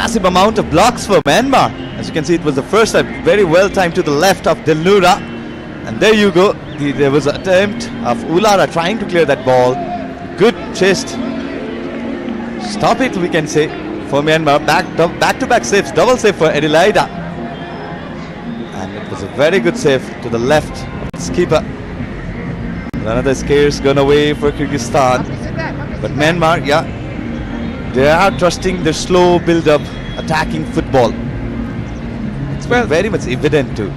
massive amount of blocks for Myanmar. As you can see, it was the first time, very well timed to the left of Dilnura. And there you go. There was an attempt of Ulara trying to clear that ball. Good chest. Stop it, we can say, for Myanmar. Back-to-back saves, double save for Adelaida. And it was a very good save to the left of the keeper. Another scare's gone away for Kyrgyzstan. But Myanmar, yeah, they are trusting their slow build-up attacking football. It's very much evident too.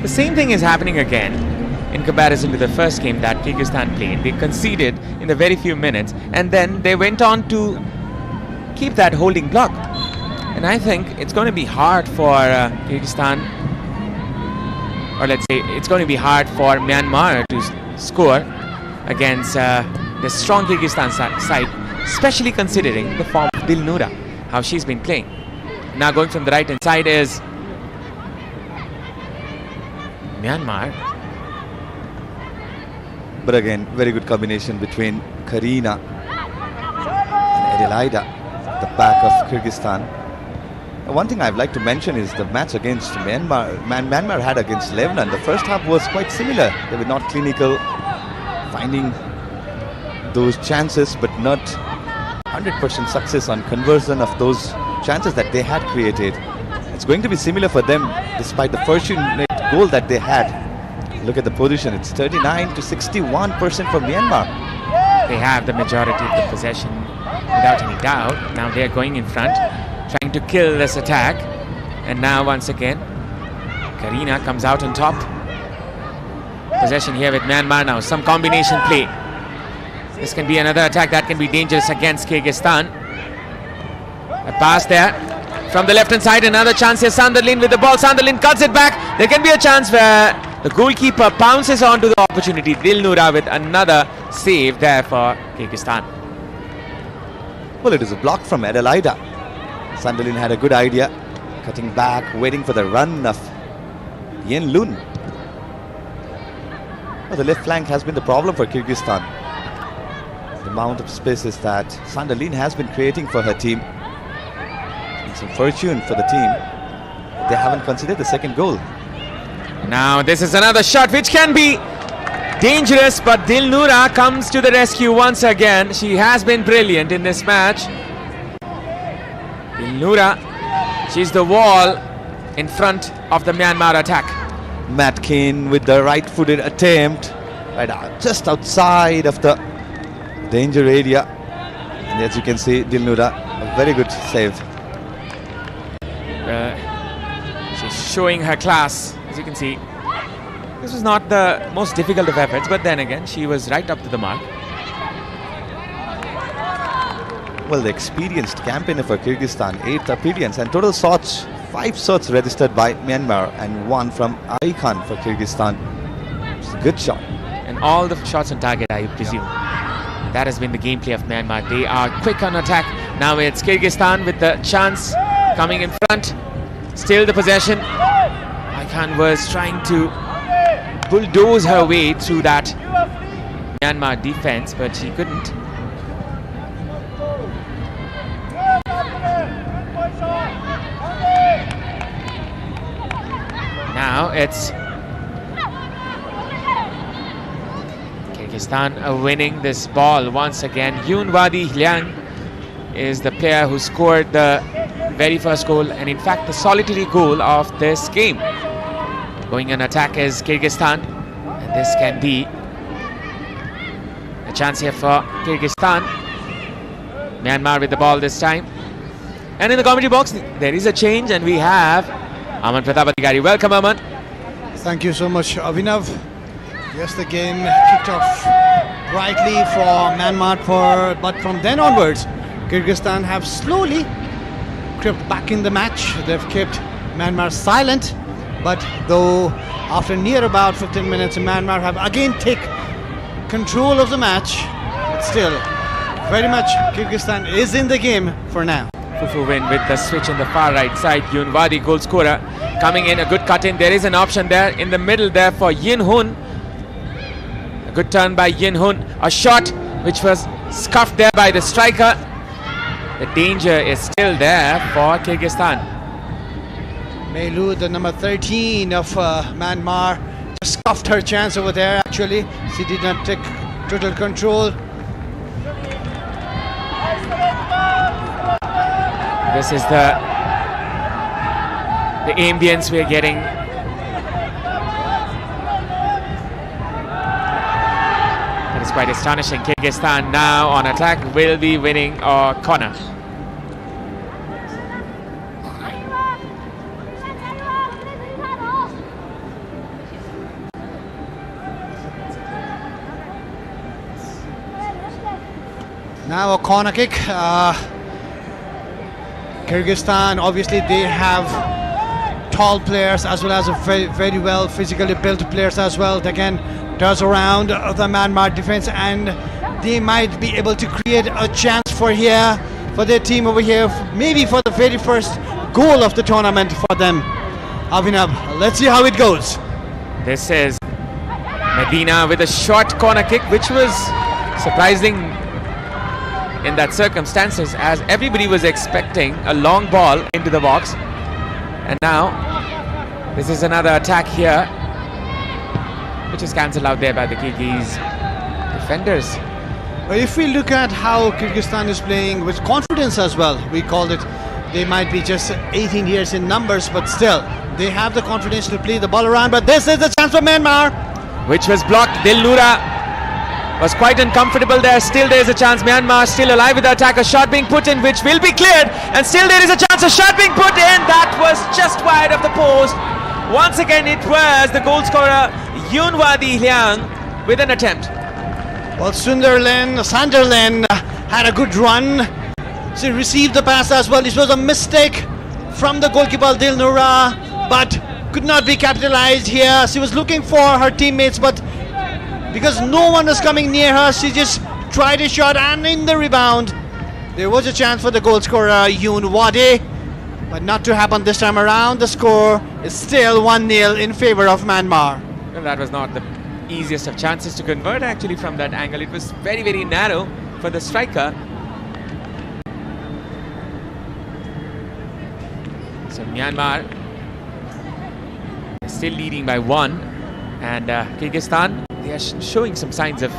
The same thing is happening again in comparison to the first game that Kyrgyzstan played. They conceded in the very few minutes and then they went on to keep that holding block. And I think it's going to be hard for Kyrgyzstan, or let's say it's going to be hard for Myanmar to score against the strong Kyrgyzstan side, especially considering the form of Dilnura, how she's been playing. Now going from the right hand side is Myanmar. But again, very good combination between Karina and Adelaida, the back of Kyrgyzstan. One thing I'd like to mention is the match against Myanmar. Myanmar had against Lebanon. The first half was quite similar. They were not clinical, finding those chances, but not 100% success on conversion of those chances that they had created. It's going to be similar for them, despite the fortunate goal that they had. Look at the position. It's 39 to 61% for Myanmar. They have the majority of the possession without any doubt. Now they're going in front, trying to kill this attack. And now once again, Karina comes out on top. Possession here with Myanmar now. Some combination play. This can be another attack that can be dangerous against Kyrgyzstan. A pass there from the left hand side. Another chance here. Sunderland with the ball. Sunderland cuts it back. There can be a chance where the goalkeeper pounces onto the opportunity. Dilnura with another save there for Kyrgyzstan. Well, it is a block from Adelaida. Sunderland had a good idea, cutting back, waiting for the run of Yen Lun. Well, the left flank has been the problem for Kyrgyzstan. The amount of spaces that Sunderland has been creating for her team. And some fortune for the team. They haven't considered the second goal. Now this is another shot which can be dangerous, but Dilnura comes to the rescue once again. She has been brilliant in this match. Dilnura, she's the wall in front of the Myanmar attack. Matkin with the right-footed attempt, right out, just outside of the danger area. And as you can see, Dilnura, a very good save. She's showing her class, as you can see. This was not the most difficult of efforts, but then again, she was right up to the mark. Well, the experienced campaigner for Kyrgyzstan, 8th appearance, and total shots, 5 shots registered by Myanmar and 1 from Aikhan for Kyrgyzstan. It's a good shot. And all the shots on target, I presume. That has been the gameplay of Myanmar. They are quick on attack. Now it's Kyrgyzstan with the chance coming in front. Still the possession. Aikhan was trying to bulldoze her way through that Myanmar defense, but she couldn't. Now it's Kyrgyzstan are winning this ball once again. Yoon Wadi Liang is the player who scored the very first goal, and in fact the solitary goal of this game. Going on attack is Kyrgyzstan, and this can be a chance here for Kyrgyzstan. Myanmar with the ball this time. And in the commentary box there is a change, and we have Aman Pratap Adhikari. Welcome, Aman. Thank you so much, Abhinav. Yes, the game kicked off brightly for Myanmar, but from then onwards, Kyrgyzstan have slowly crept back in the match. They've kept Myanmar silent, but though after near about 15 minutes, Myanmar have again take control of the match. But still, very much Kyrgyzstan is in the game for now. Fufu win with the switch on the far right side. Yoon Wadi, goal scorer, coming in, a good cut in. There is an option there in the middle there for Yin Hun. A good turn by Yin Hun. A shot which was scuffed there by the striker. the danger is still there for Kyrgyzstan. Meilu, the number 13 of Myanmar, just scuffed her chance over there actually. She did not take total control. This is the ambience we're getting. That is quite astonishing. Kyrgyzstan now on attack will be winning a corner. Now a corner kick. Kyrgyzstan, obviously they have tall players as well as a very well physically built players as well. They can toss around the Myanmar defense and they might be able to create a chance for their team over here, maybe for the very first goal of the tournament for them. Abhinav, let's see how it goes. This is Medina with a short corner kick, which was surprising in that circumstances, as everybody was expecting a long ball into the box. And now this is another attack here, which is cancelled out there by the Kyrgyz defenders. But if we look at how Kyrgyzstan is playing with confidence as well, we called it, they might be just 18 years in numbers, but still they have the confidence to play the ball around. But this is the chance for Myanmar, which was blocked. Dilnura was quite uncomfortable there. Still there is a chance. Myanmar still alive with the attack. A shot being put in which will be cleared, and still there is a chance. A shot being put in that was just wide of the post. Once again it was the goal scorer Yunwadi Liang with an attempt. Well, Sunderland had a good run. She received the pass as well. It was a mistake from the goalkeeper Dilnura, but could not be capitalized here. She was looking for her teammates, but because no one was coming near her, she just tried a shot, and in the rebound there was a chance for the goal scorer Yoon Wade, but not to happen this time around. The score is still 1-0 in favor of Myanmar. Well, that was not the easiest of chances to convert actually from that angle. It was very, very narrow for the striker. So Myanmar is still leading by 1, and Kyrgyzstan, they are showing some signs of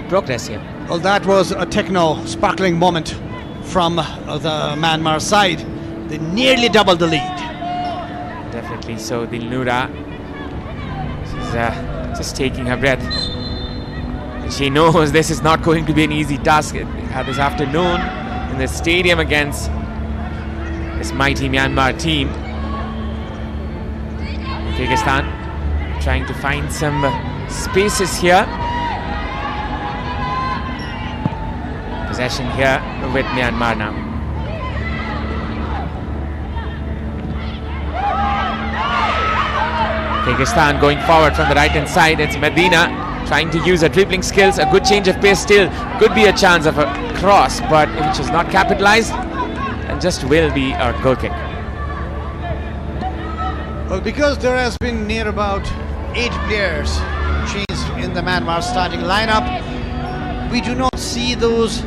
progress here. Well, that was a sparkling moment from the Myanmar side. They nearly doubled the lead. Definitely so. Dilnura, she's just taking her breath. And she knows this is not going to be an easy task this afternoon in the stadium against this mighty Myanmar team. Kyrgyzstan trying to find some spaces here. Possession here with Myanmar now. Kyrgyzstan going forward from the right hand side. It's Medina trying to use her dribbling skills. A good change of pace still. Could be a chance of a cross, but which is not capitalized, and just will be a goal kick. Well, because there has been near about 8 players changed in the Myanmar starting lineup, we do not see those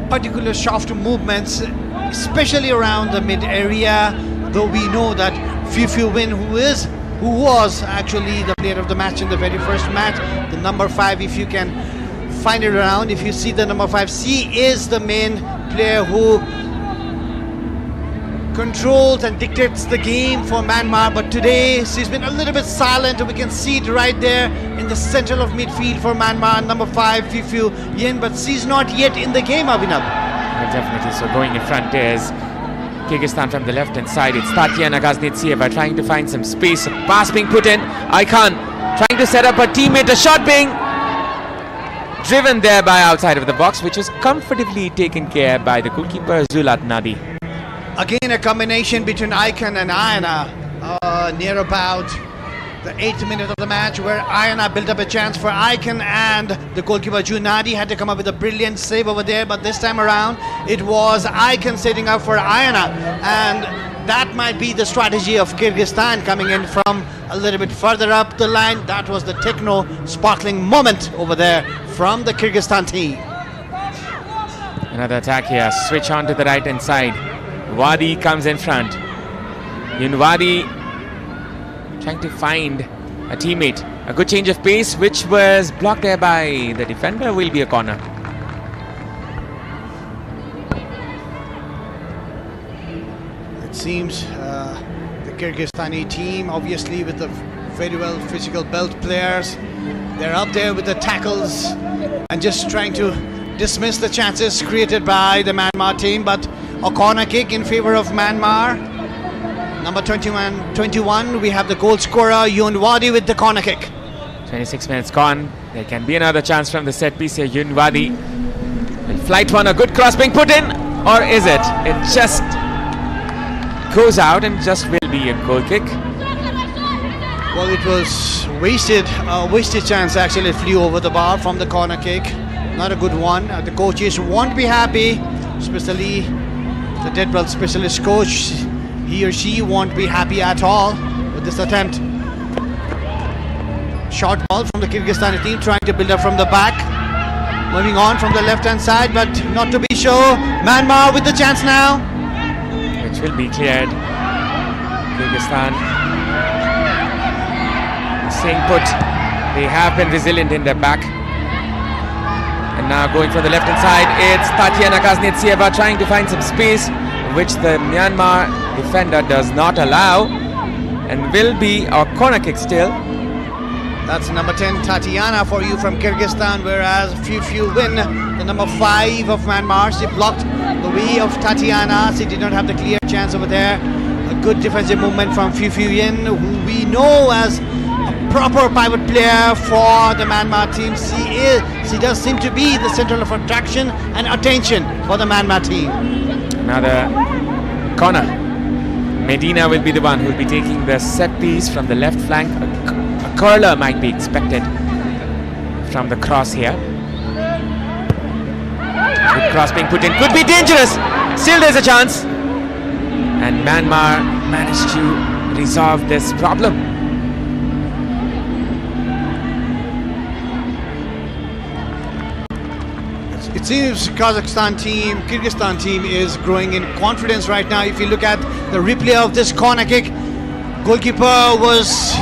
particular soft movements, especially around the mid area, though we know that Fifu Win, who was actually the player of the match in the very first match, the number 5, if you can find it around, if you see the number 5, she is the main player who controls and dictates the game for Myanmar, but today she's been a little bit silent. We can see it right there in the center of midfield for Myanmar, number 5, Fifu Yin, but she's not yet in the game, Abhinav. Well, definitely. So going in front is Kyrgyzstan from the left hand side. It's Tatiana Gaznitseva trying to find some space. A pass being put in. Aikan trying to set up her teammate. A shot being driven there by outside of the box, which was comfortably taken care by the goalkeeper Zulat Nadi. Again, a combination between Aikan and Ayana near about the 8th minute of the match, where Ayana built up a chance for Aikan, and the goalkeeper Junadi had to come up with a brilliant save over there, but this time around it was Aikan setting up for Ayana, and that might be the strategy of Kyrgyzstan coming in from a little bit further up the line. That was the sparkling moment over there from the Kyrgyzstan team. Another attack here. Switch on to the right hand side. Wadi comes in front. Wadi trying to find a teammate. A good change of pace, which was blocked there by the defender. Will be a corner. It seems the Kyrgyzstani team, obviously with the very well physical belt players, they're up there with the tackles and just trying to dismiss the chances created by the Myanmar team. But a corner kick in favor of Myanmar. Number 21, we have the goal scorer Wadi with the corner kick. 26 minutes gone. There can be another chance from the set piece here. Wadi will flight one. A good cross being put in, or is it? It just goes out and just will be a goal kick. Well, it was wasted chance actually. It flew over the bar from the corner kick. Not a good one. The coaches won't be happy, especially the dead ball specialist coach. He or she won't be happy at all with this attempt. Short ball from the Kyrgyzstani team, trying to build up from the back. Moving on from the left-hand side, but not to be sure. Myanmar with the chance now. Which will be cleared. Kyrgyzstan staying put. They have been resilient in their back. And now going from the left-hand side, it's Tatiana Kaznetsyeva trying to find some space, which the Myanmar defender does not allow, and will be a corner kick still. That's number 10 Tatiana for you from Kyrgyzstan, whereas Fiu Win, the number 5 of Myanmar, she blocked the way of Tatiana. She did not have the clear chance over there. A good defensive movement from Fiu Yin, who we know as a proper pivot player for the Myanmar team. She does seem to be the center of attraction and attention for the Myanmar team. Another corner. Medina will be the one who will be taking the set piece from the left flank. A curler might be expected from the cross here. Good cross being put in. Could be dangerous. Still there's a chance. And Myanmar managed to resolve this problem. It seems Kyrgyzstan team is growing in confidence right now. If you look at the replay of this corner kick, goalkeeper was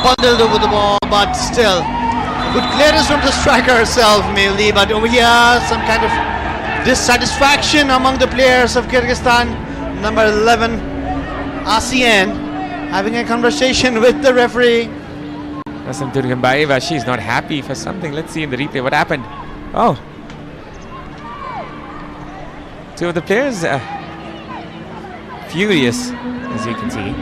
bundled over the ball, but still a good clearance from the striker herself mainly. But over here, some kind of dissatisfaction among the players of Kyrgyzstan. Number 11, ASEAN, having a conversation with the referee. Nasam Durgambaeva, she's not happy for something. Let's see in the replay what happened. Oh. Two of the players furious, as you can see.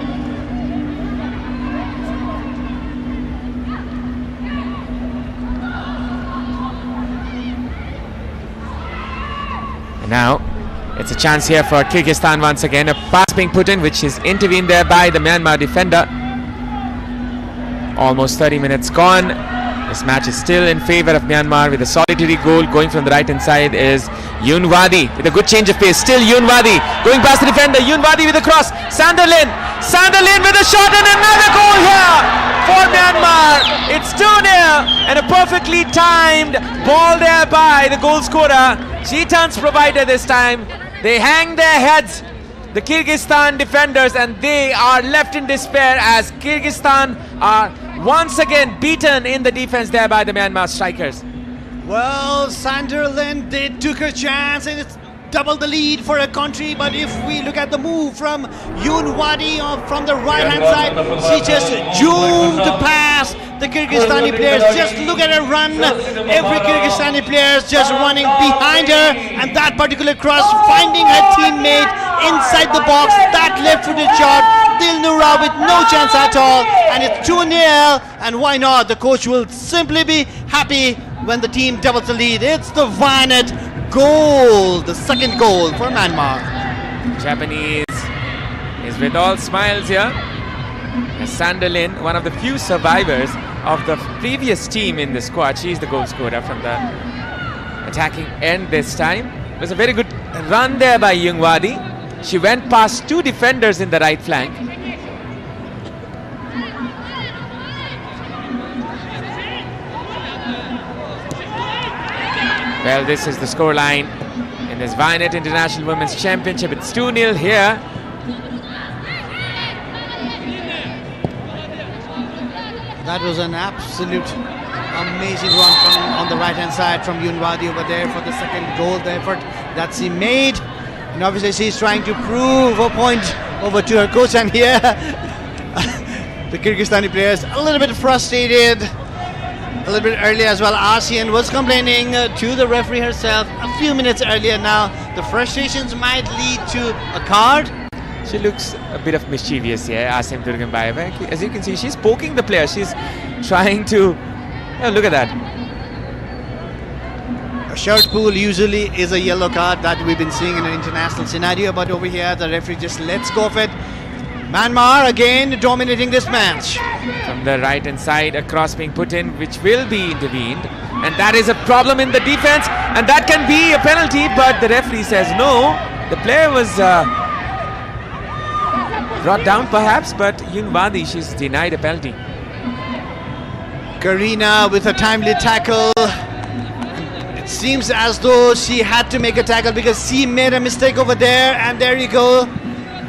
And now it's a chance here for Kyrgyzstan once again. A pass being put in, which is intervened there by the Myanmar defender. Almost 30 minutes gone. This match is still in favor of Myanmar with a solitary goal. Going from the right hand side is Wadi with a good change of pace. Still Wadi going past the defender. Wadi with a cross. Sanderlin with a shot and another goal here for Myanmar. It's 2-0 and a perfectly timed ball there by the goal scorer. Chetan's provider this time. They hang their heads, the Kyrgyzstan defenders, and they are left in despair as Kyrgyzstan are once again beaten in the defense there by the Myanmar strikers. Well, Sanderlin did took a chance and it's double the lead for a country. But if we look at the move from Wadi from the right hand side, she just zoomed past the Kyrgyzstani players. Just look at her run. Every Kyrgyzstani player is just running behind her, and that particular cross finding her teammate inside the box. That left-footed shot, Dilnura with no chance at all, and it's 2-0. And why not? The coach will simply be happy when the team doubles the lead. It's the Vianet goal, the second goal for Myanmar. Japanese is with all smiles here. Sanderlin, one of the few survivors of the previous team in the squad. She's the goal scorer from the attacking end this time. It was a very good run there by Wadi. She went past two defenders in the right flank. Well, this is the scoreline in this Vianet International Women's Championship. It's 2-0 here. That was an absolute amazing run from on the right hand side from Yunwadi over there for the second goal. The effort that she made, and obviously she's trying to prove a point over to her coach, and here the Kyrgyzstani players a little bit frustrated. A little bit earlier as well, ASEAN was complaining to the referee herself a few minutes earlier. Now the frustrations might lead to a card. She looks a bit of mischievous here, Asim Durganbayeva. As you can see, she's poking the player. She's trying to... Oh, look at that. A shirt pull usually is a yellow card that we've been seeing in an international scenario, but over here the referee just lets go of it. Myanmar again dominating this match. From the right hand side, a cross being put in, which will be intervened. And that is a problem in the defense. And that can be a penalty, but the referee says no. The player was... brought down perhaps, but Yunwadi, she's denied a penalty. Karina with a timely tackle. It seems as though she had to make a tackle because she made a mistake over there, and there you go.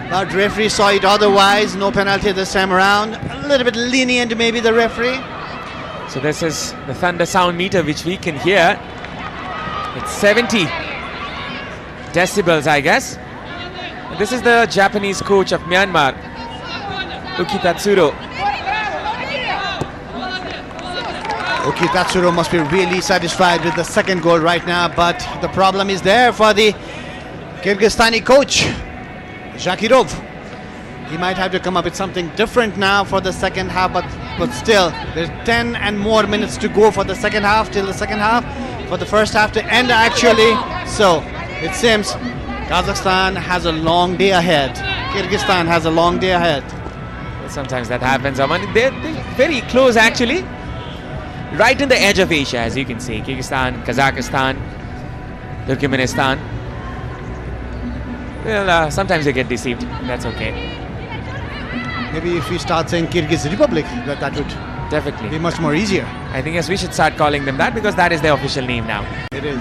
But referee saw it otherwise. No penalty this time around. A little bit lenient maybe the referee. So this is the thunder sound meter which we can hear. It's 70 decibels, I guess. This is the Japanese coach of Myanmar, Uki Tatsuro. Uki Tatsuro must be really satisfied with the second goal right now, but the problem is there for the Kyrgyzstani coach, Zakirov. He might have to come up with something different now for the second half, but still, there's 10 and more minutes to go for the second half, till the second half, for the first half to end actually. So, it seems Kazakhstan has a long day ahead. Kyrgyzstan has a long day ahead. Sometimes that happens, Aman. They're very close actually. Right in the edge of Asia, as you can see. Kyrgyzstan, Kazakhstan, Turkmenistan. Well, sometimes they get deceived. That's okay. Maybe if we start saying Kyrgyz Republic, that would Definitely be much more easier. I think yes, we should start calling them that because that is their official name now. It is.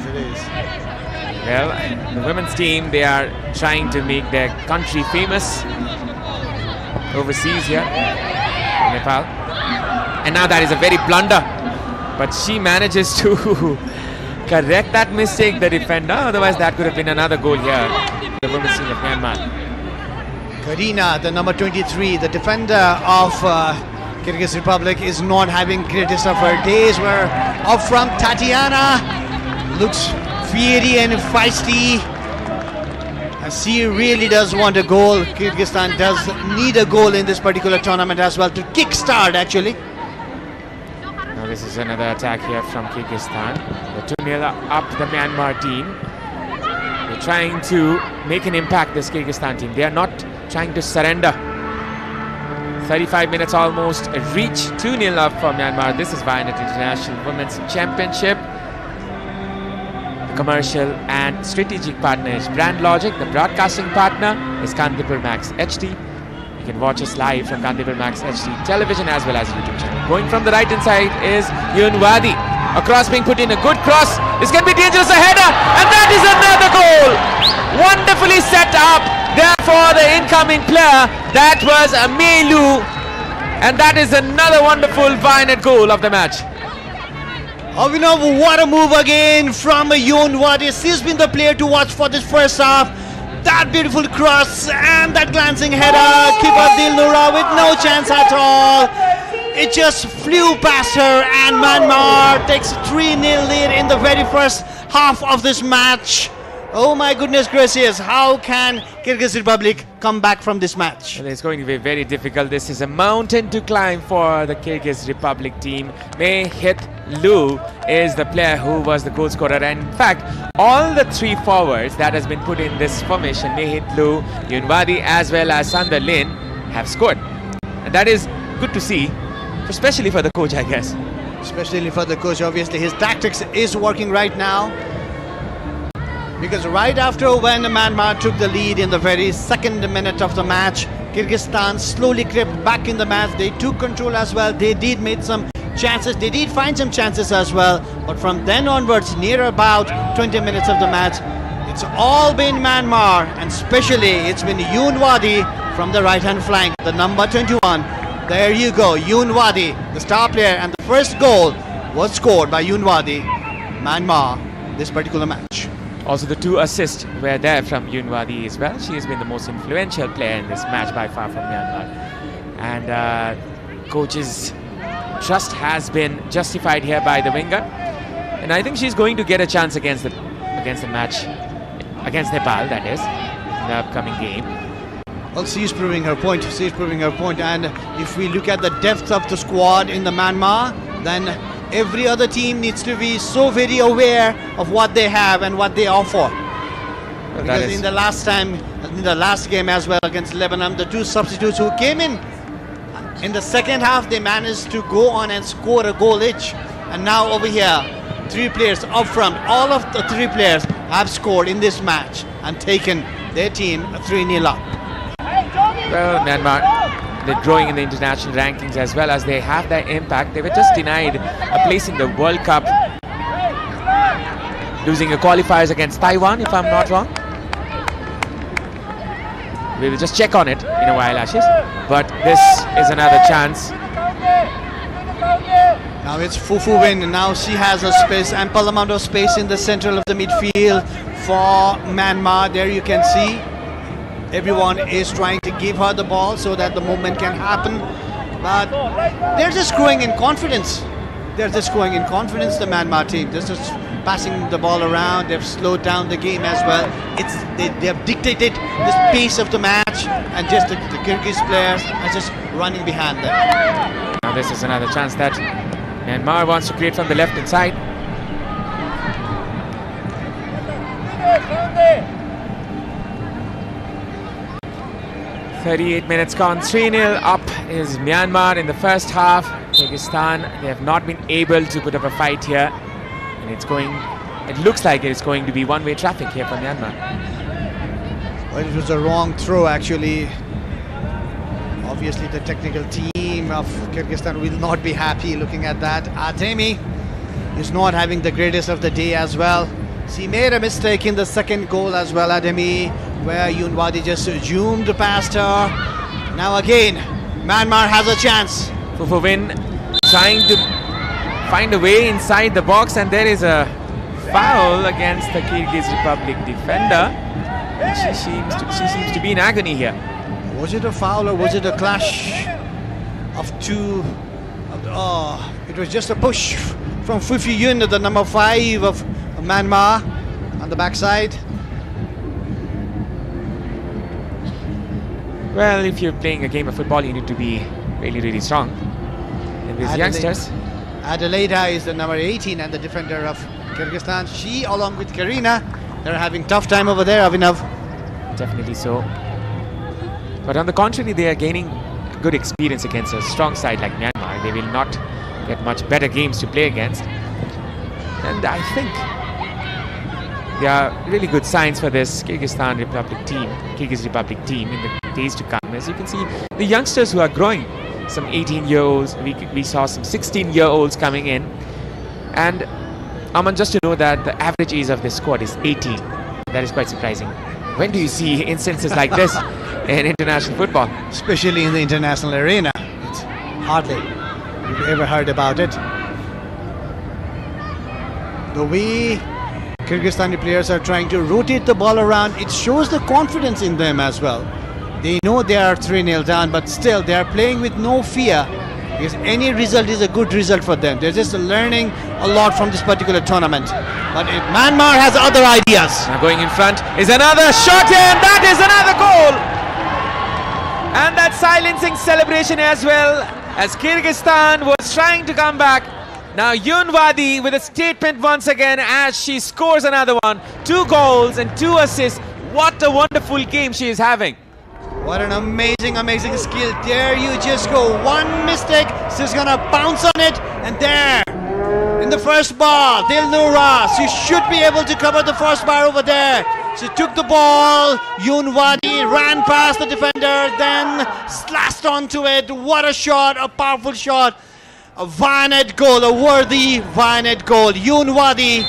Well, the women's team, they are trying to make their country famous overseas here in Nepal. And now that is a very blunder. But she manages to correct that mistake, the defender. Otherwise, that could have been another goal here. The women's team of Myanmar. Karina, the number 23, the defender of Kyrgyz Republic, is not having greatest of her days. Where up front, Tatiana looks fiery and feisty. And she really does want a goal. Kyrgyzstan does need a goal in this particular tournament as well to kickstart actually. Now this is another attack here from Kyrgyzstan. The 2-0 up the Myanmar team. They're trying to make an impact, this Kyrgyzstan team. They are not trying to surrender. 35 minutes almost reach. 2-0 up for Myanmar. This is Vianet International Women's Championship. Commercial and strategic partner is Brand Logic. The broadcasting partner is Kandipur Max HD. You can watch us live from Kandipur Max HD television as well as YouTube channel. Going from the right hand side is Yunwadi. A cross being put in, a good cross. This can be dangerous, a header, and that is another goal. Wonderfully set up there for the incoming player. That was a Melu, and that is another wonderful Vianet goal of the match. Avinav, what a move again from Yunwadi. She's been the player to watch for this first half. That beautiful cross and that glancing header. Keeper Dilnura with no chance at all. It just flew past her, and Myanmar takes a 3-0 lead in the very first half of this match. Oh my goodness gracious, how can Kyrgyz Republic come back from this match? Well, it's going to be very difficult. This is a mountain to climb for the Kyrgyz Republic team. Mehit Lu is the player who was the goal scorer, and in fact all the three forwards that has been put in this formation, Mehit Lu, Yunwadi as well as Sander Lin, have scored, and that is good to see, especially for the coach, I guess. Especially for the coach, obviously his tactics is working right now. Because right after when Myanmar took the lead in the very second minute of the match, Kyrgyzstan slowly crept back in the match. They took control as well. They did make some chances. They did find some chances as well. But from then onwards, near about 20 minutes of the match, It's all been Myanmar, and especially it's been Yoon Wadi from the right-hand flank, the number 21. There you go, Yoon Wadi, the star player, and the first goal was scored by Yoon Wadi, Myanmar, this particular match. Also, the 2 assists were there from Yoon Wadi as well. She has been the most influential player in this match by far from Myanmar. And coach's trust has been justified here by the winger. And I think she's going to get a chance against the match, against Nepal, that is, in the upcoming game. Well, she's proving her point. She's proving her point. And if we look at the depth of the squad in the Myanmar, then every other team needs to be so very aware of what they have and what they offer. Well, because in the last game as well against Lebanon, the 2 substitutes who came in the second half, they managed to go on and score a goal each. And now over here, 3 players up front, all of the 3 players have scored in this match and taken their team 3-0 up. Well, Myanmar, they're growing in the international rankings as well as they have their impact. They were just denied a place in the World Cup, losing the qualifiers against Taiwan, if I'm not wrong. We will just check on it in a while, Ashish. But this is another chance. Now it's Fufu Win. Now she has a space, ample amount of space in the central of the midfield for Myanmar. There you can see everyone is trying to give her the ball so that the movement can happen. But they're just growing in confidence. They're just growing in confidence, the Myanmar team. They're just passing the ball around. They've slowed down the game as well. They have dictated the pace of the match, and just the Kyrgyz players are just running behind them. Now this is another chance that Myanmar wants to create from the left-hand side. "38 minutes gone, 3-0 up is Myanmar in the first half. Kyrgyzstan, they have not been able to put up a fight here, and it looks like it's going to be one-way traffic here for Myanmar. Well, it was a wrong throw actually. Obviously the technical team of Kyrgyzstan will not be happy looking at that. Artemi is not having the greatest of the day as well. She made a mistake in the second goal as well, Artemi, where Yoon Wadi just zoomed past her. Now again, Myanmar has a chance. Fufu Win trying to find a way inside the box, and there is a foul against the Kyrgyz Republic defender. She seems to be in agony here. Was it a foul or was it a clash of two? It was just a push from Fufu Yun, the number 5 of Myanmar, on the backside. Well, if you're playing a game of football, you need to be really, really strong. And these youngsters. Adelaida is the number 18 and the defender of Kyrgyzstan. She, along with Karina, they're having tough time over there, Abhinav. Definitely so. But on the contrary, they are gaining good experience against a strong side like Myanmar. They will not get much better games to play against. And I think there are really good signs for this Kyrgyz Republic team in the days to come. As you can see, the youngsters who are growing, some 18-year-olds, we saw some 16-year-olds coming in. And Aman, just to know that the average age of this squad is 18. That is quite surprising. When do you see instances like this in international football? Especially in the international arena. It's hardly you've ever heard about it. The way Kyrgyzstani players are trying to rotate the ball around, it shows the confidence in them as well. They know they are 3-0 down, but still they are playing with no fear, because any result is a good result for them. They're just learning a lot from this particular tournament. But Myanmar has other ideas. Now going in front is another shot, and that is another goal! And that silencing celebration as well, as Kyrgyzstan was trying to come back. Now Yoon Wadi with a statement once again as she scores another one. 2 goals and 2 assists. What a wonderful game she is having. What an amazing, amazing skill. There you just go. One mistake, she's gonna bounce on it, and there, in the first bar, Dilnura, she should be able to cover the first bar over there. She took the ball, Yoon Wadi ran past the defender, then slashed onto it. What a shot, a powerful shot. A Vianet goal, a worthy Vianet goal. Yoon Wadi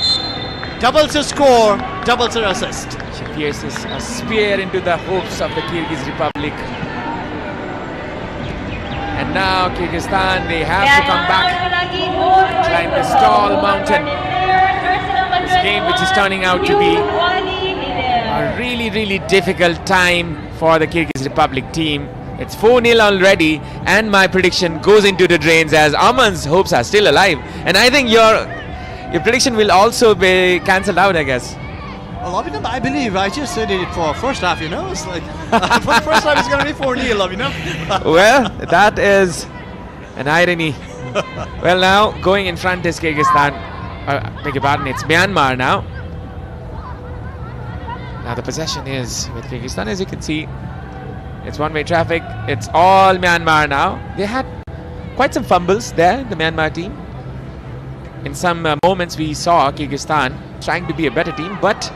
doubles the score doubles her assist. She pierces a spear into the hopes of the Kyrgyz Republic. And now Kyrgyzstan, they have to come back, climb this tall mountain. This game which is turning out to be a really difficult time for the Kyrgyz Republic team. It's 4-0 already, and my prediction goes into the drains as Aman's hopes are still alive. And I think your prediction will also be cancelled out, I guess. Well, Abhinav, I believe I just said it for first half, you know. It's like for the first half it's going to be 4-0, Abhinav. Well, that is an irony. Well, now going in front is Kyrgyzstan. Beg your pardon, it's Myanmar now. Now the possession is with Kyrgyzstan, as you can see. It's one-way traffic. It's all Myanmar now. They had quite some fumbles there, the Myanmar team. In some moments we saw Kyrgyzstan trying to be a better team, but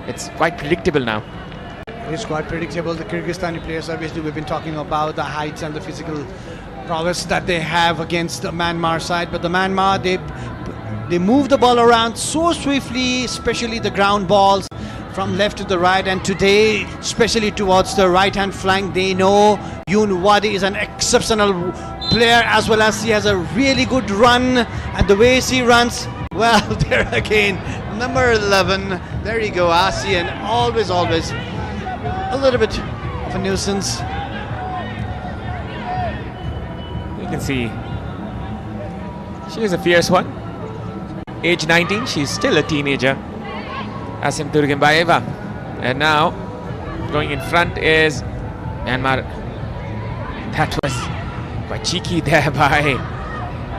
it's quite predictable now. It's quite predictable. The Kyrgyzstani players, obviously, we've been talking about the heights and the physical prowess that they have against the Myanmar side. But the Myanmar, they move the ball around so swiftly, especially the ground balls from left to the right. And today, especially towards the right-hand flank, they know Yoon Wadi is an exceptional player, as well as he has a really good run. And the way he runs, well, there again, number 11. There you go, ASEAN. Always a little bit of a nuisance. You can see she is a fierce one. Age 19, she's still a teenager. Asim Turgenbayeva. And now going in front is Myanmar. That was quite cheeky there by.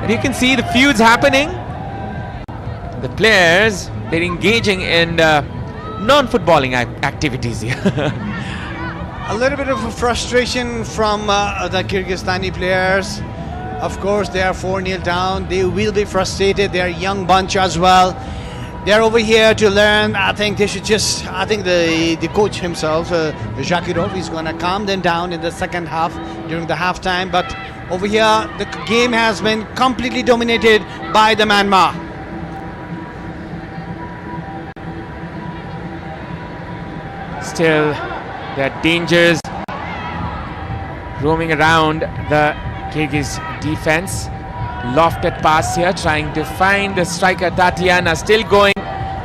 And you can see the feuds happening. The players, they're engaging in non-footballing activities here. A little bit of a frustration from the Kyrgyzstani players. Of course, they are 4-0 down. They will be frustrated. They are a young bunch as well. They're over here to learn. I think they should just, I think the coach himself, Zakirov, is going to calm them down in the second half during the halftime. But over here, the game has been completely dominated by the Myanmar. Still, there are dangers roaming around the Kyrgyz defense. Lofted pass here, trying to find the striker Tatiana, still going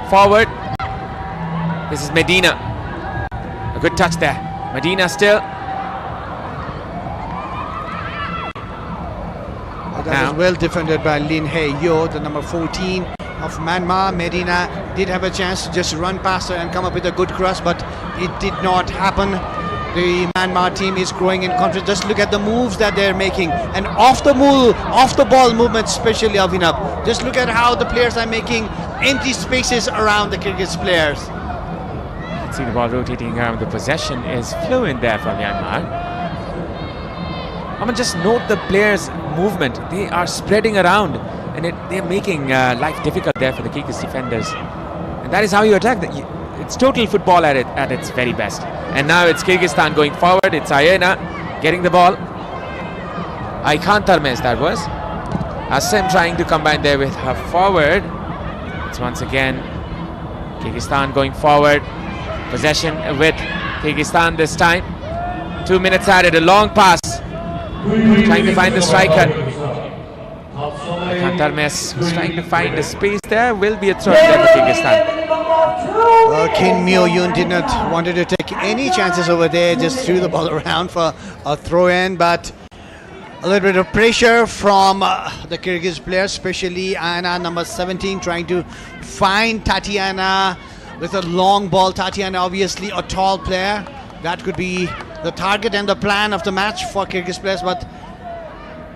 forward. This is Medina. A good touch there. Medina still. That was well defended by Lin Hei-yo, the number 14 of Myanmar. Medina did have a chance to just run past her and come up with a good cross, but it did not happen. The Myanmar team is growing in confidence. Just look at the moves that they're making, and off the ball movement, especially Abhinav. Just look at how the players are making empty spaces around the Kyrgyz players. You can see the ball rotating around. The possession is fluent there for Myanmar. I mean, just note the players' movement. They are spreading around, and they're making life difficult there for the Kyrgyz defenders. And that is how you attack. It's total football at its very best. And now it's Kyrgyzstan going forward. It's Ayena getting the ball. Aykan Tarmes, that was. Assem trying to combine there with her forward. It's once again Kyrgyzstan going forward. Possession with Kyrgyzstan this time. 2 minutes added, a long pass. Trying to find the striker. Aykan Tarmes was trying to find a space there. Will be a throw there for Kyrgyzstan. Kim Myo-yoon did not wanted to take any chances over there, just threw the ball around for a throw-in, but a little bit of pressure from the Kyrgyz players, especially Anna, number 17, trying to find Tatiana with a long ball. Tatiana, obviously a tall player. That could be the target and the plan of the match for Kyrgyz players, but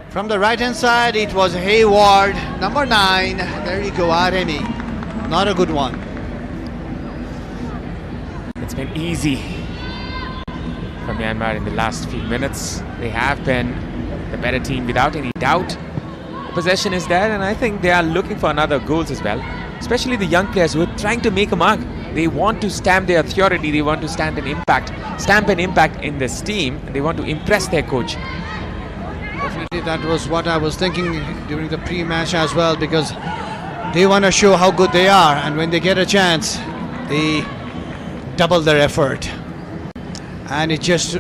from the right-hand side, it was Hayward, number 9. There you go, Aremi. Not a good one. It's been easy for Myanmar in the last few minutes. They have been the better team without any doubt. The possession is there, and I think they are looking for another goals as well. Especially the young players who are trying to make a mark. They want to stamp their authority. They want to stamp an impact in this team. And they want to impress their coach. Definitely, that was what I was thinking during the pre-match as well, because They want to show how good they are, and when they get a chance, they double their effort. And it's just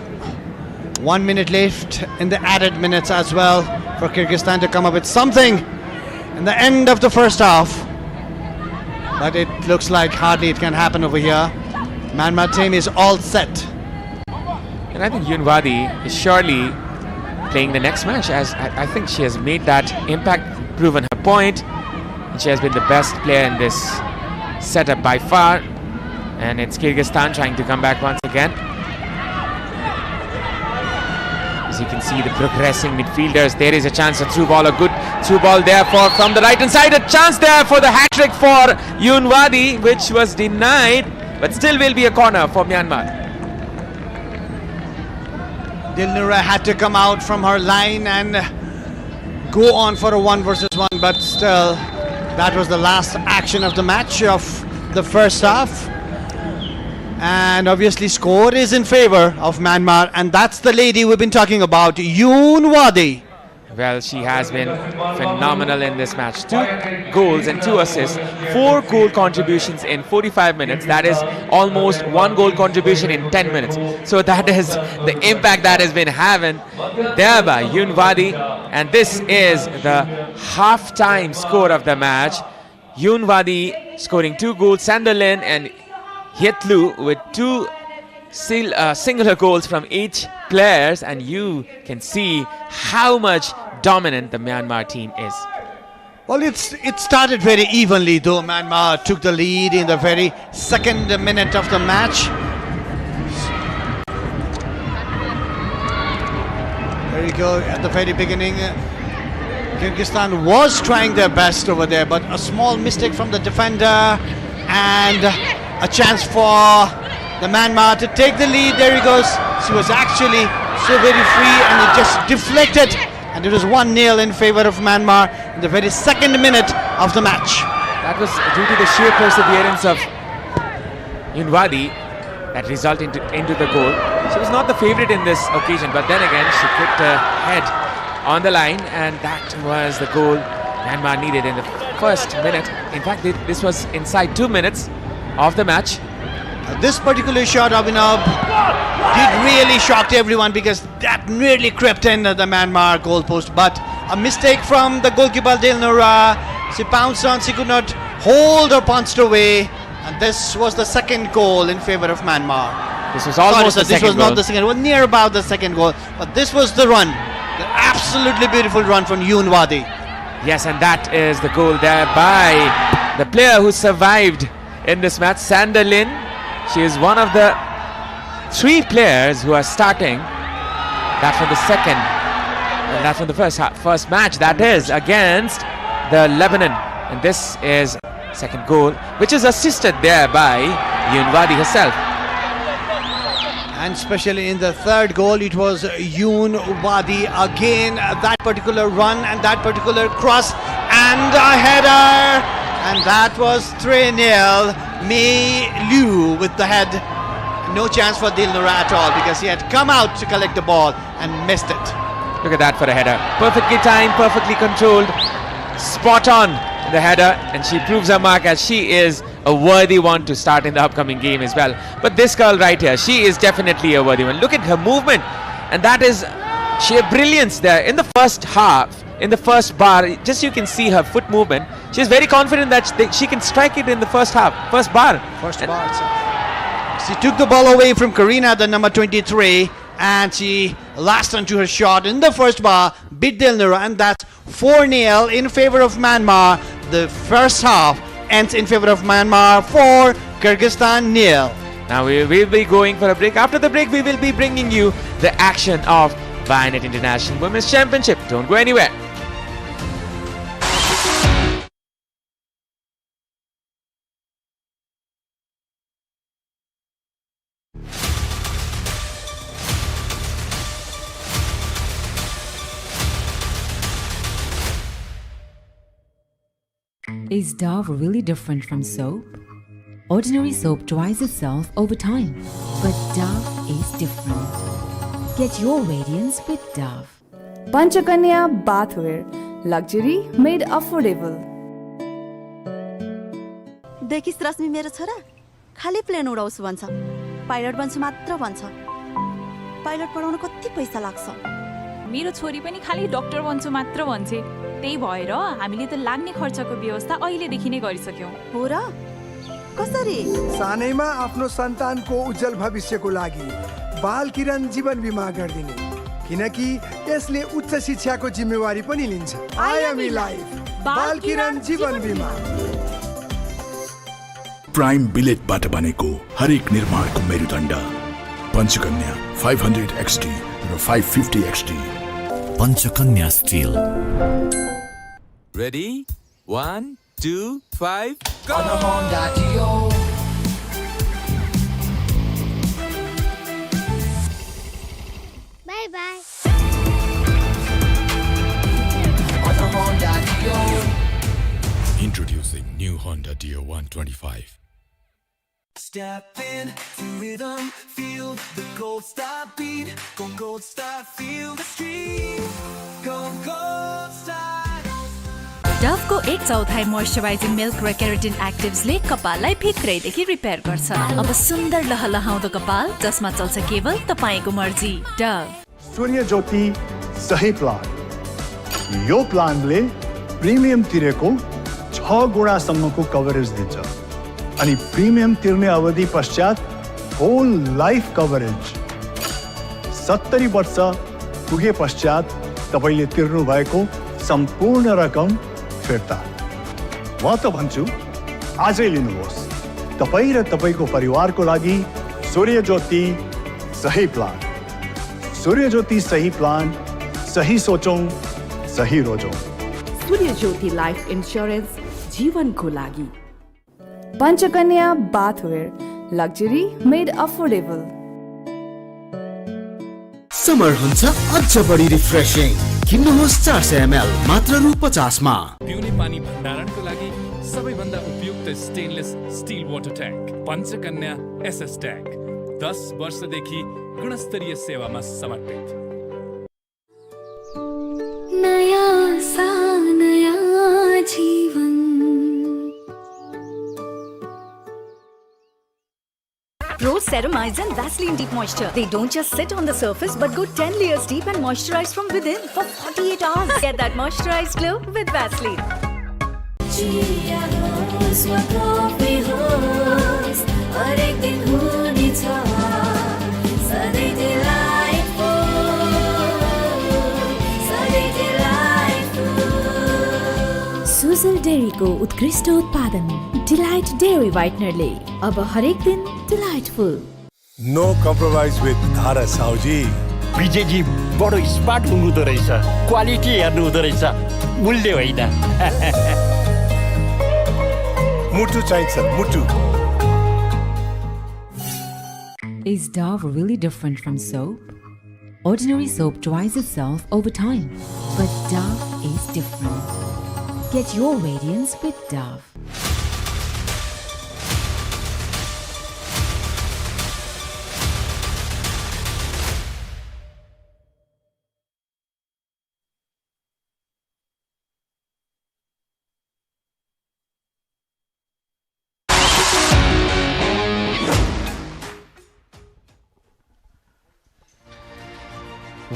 1 minute left in the added minutes as well for Kyrgyzstan to come up with something in the end of the first half. But it looks like hardly it can happen over here. Myanmar team is all set. And I think Yunwadi is surely playing the next match, as I think she has made that impact, proven her point, and she has been the best player in this setup by far. And it's Kyrgyzstan trying to come back once again. As you can see, the progressing midfielders. There is a chance, a through ball, a good through ball there from the right hand side. A chance there for the hat trick for Yunwadi, which was denied, but still will be a corner for Myanmar. Dilnura had to come out from her line and go on for a 1 versus 1, but still, that was the last action of the match of the first half. And obviously score is in favor of Myanmar, and that's the lady we've been talking about, Yunwadi. Well, she has been phenomenal in this match. 2 goals and 2 assists, 4 goal contributions in 45 minutes. That is almost 1 goal contribution in 10 minutes. So that is the impact that has been having there by Yunwadi. And this is the half-time score of the match. Yunwadi scoring 2 goals, Sanderlin and Hietlu with 2 singular goals from each players, and you can see how much dominant the Myanmar team is. Well, it started very evenly, though. Myanmar took the lead in the very second minute of the match. There you go, at the very beginning. Kyrgyzstan was trying their best over there, but a small mistake from the defender and a chance for the Myanmar to take the lead. There he goes. She was actually so very free, and it just deflected, and it was 1-0 in favor of Myanmar in the very second minute of the match. That was due to the sheer perseverance of Yunwadi that resulted into the goal. She was not the favourite in this occasion, but then again she put her head on the line, and that was the goal Myanmar needed in the first minute. In fact, this was inside 2 minutes of the match. This particular shot, Abhinav, did really shock everyone, because that nearly crept in the Myanmar goalpost. But a mistake from the goalkeeper Dilnura. She pounced on, she could not hold or punched away. And this was the second goal in favor of Myanmar. This was almost the second goal. This was not the second, it was near about the second goal. But this was the run, the absolutely beautiful run from Yunwadi. Yes, and that is the goal there by the player who survived in this match, Sanderlin. She is one of the 3 players who are starting. That from the second, and that from the first match, that is against the Lebanon. And this is second goal, which is assisted there by Yunwadi herself. And especially in the third goal, it was Yunwadi again. That particular run and that particular cross and a header, and that was 3-0. Mei Liu with the head. No chance for Dilnura at all, because he had come out to collect the ball and missed it. Look at that for a header. Perfectly timed, perfectly controlled, spot on the header, and she proves her mark as she is a worthy one to start in the upcoming game as well. But this girl right here, she is definitely a worthy one. Look at her movement, and that is sheer brilliance there in the first half. In the first bar, just you can see her foot movement. She's very confident that she can strike it in the first half, first bar. She took the ball away from Karina, the number 23, and she lashed onto her shot in the first bar, beat Dilnura, and that's 4-0 in favor of Myanmar. The first half ends in favor of Myanmar, 4, Kyrgyzstan 0. Now we will be going for a break. After the break, we will be bringing you the action of Vianet International Women's Championship. Don't go anywhere. Is Dove really different from soap? Ordinary soap dries itself over time, but Dove is different. Get your radiance with Dove. Panchakanya Bathware. Luxury made affordable. देखिस् Rashmi मेरो छोरा खाली plane उडाउँछु भन्छ pilot बन्छु मात्र भन्छ pilot पढाउन कति पैसा लाग्छ मेरो छोरी पनि खाली डाक्टर बन्छु मात्र भन्छे त्यही भएर हामीले त लाग्ने खर्चको व्यवस्था अहिलेदेखि नै गरिसक्यौं हो र कसरी सानैमा आफ्नो सन्तानको उज्जवल भविष्यको लागि बाल किरण जीवन बीमा गरिदिने किनकि यसले उच्च शिक्षाको जिम्मेवारी पनि लिन्छ आइएमई लाइफ बाल किरण जीवन बीमा प्राइम बिलेटबाट बनेको हरेक निर्माणको मेरुदण्ड पञ्चकन्या 500 XT र 550 XT Panchakanya still Ready? 1, 2, 5, go! On a Honda Dio. Bye bye. On a Honda Dio. Introducing new Honda Dio 125. Step in to rhythm, feel the gold star beat. Go gold star, feel the street. Go gold star. Dove को 1/4 moisturising milk र keratin एक्टिभ्सले कपाललाई भित्रैदेखि repair गर्छ अब सुन्दर लहलहाउँदो कपाल जसमा चल्छ केवल तपाईको मर्जी डभ सूर्य ज्योति सही प्लान यो प्लानले प्रिमियम तिरेको 6 गुणासम्मको कभरेज दिन्छ अनि प्रिमियम तिर्ने अवधि पश्चात होल लाइफ कभरेज 70 वर्ष पुगे पश्चात तपाईले तिर्नु भएको सम्पूर्ण रकम फिर्ता म त भन्छु आजै लिनुहोस् तपाई र तपाईको परिवारको लागि सूर्य ज्योति सही प्लान सूर्य ज्योति सही प्लान सही सोचौं सही रोजौं सूर्य ज्योति लाइफ इन्स्योरेन्स जीवनको लागि Panchakanya bathware luxury made affordable summer हुन्छ अझ बढी रिफ्रेशिङ किन्नुहोस् 400 ml मात्र रु 50 मा पिउने पानी भण्डारणको लागि सबैभन्दा उपयुक्त stainless steel water tank Panchakanya SS tank 10 वर्षदेखि गुणस्तरीय सेवामा समर्पित नयाँ सा नयाँ जीवन Pro Ceramides and Vaseline Deep Moisture. They don't just sit on the surface but go 10 layers deep and moisturize from within for 48 hours. Get that moisturized glow with Vaseline. Sujal डेरीको उत्कृष्ट उत्पादन डिलाइट डेरी व्हाइटनरले अब हरेक दिन delightful no compromise with धारा साउजी विजयजी बडो smart हुनुहुँदो रहेछ quality हेर्नु हुँदो रहेछ मूल्य होइन मुटु चाहिन्छ मुटु Is Dove really different from soap? Ordinary soap dries itself over time, but Dove is different. Get your radiance with Dove.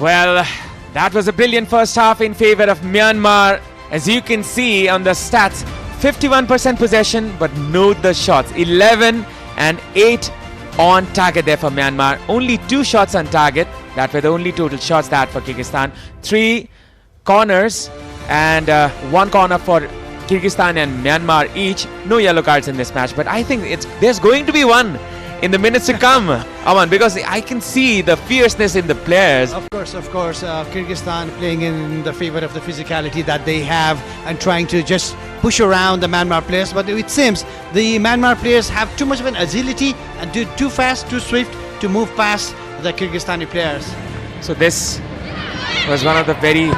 Well, that was a brilliant first half in favor of Myanmar. As you can see on the stats, 51% possession, but note the shots. 11 and 8 on target there for Myanmar. Only 2 shots on target. That were the only total shots that for Kyrgyzstan. 3 corners and 1 corner for Kyrgyzstan and Myanmar each. No yellow cards in this match, but I think there's going to be one in the minutes to come, Aman, because I can see the fierceness in the players. Of course, Kyrgyzstan playing in the favor of the physicality that they have and trying to just push around the Myanmar players. But it seems the Myanmar players have too much of an agility and too fast, too swift to move past the Kyrgyzstani players. So this was one of the very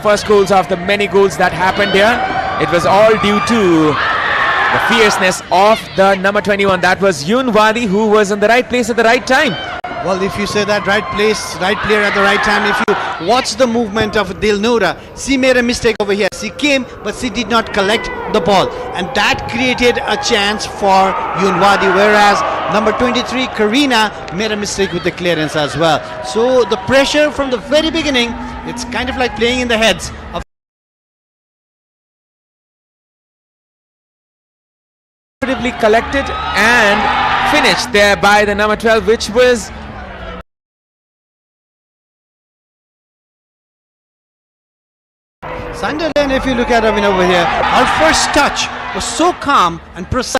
first goals of the many goals that happened here. It was all due to the fierceness of the number 21. That was Yun Wadi, who was in the right place at the right time. Well, if you say that, right place, right player at the right time. If you watch the movement of Dilnura, she made a mistake over here. She came, but she did not collect the ball, and that created a chance for Yunwadi. Whereas number 23, Karina, made a mistake with the clearance as well. So the pressure from the very beginning, it's kind of like playing in the heads of collected and finished there by the number 12, which was Sunderland. If you look at Ravin over here, our first touch was so calm and precise.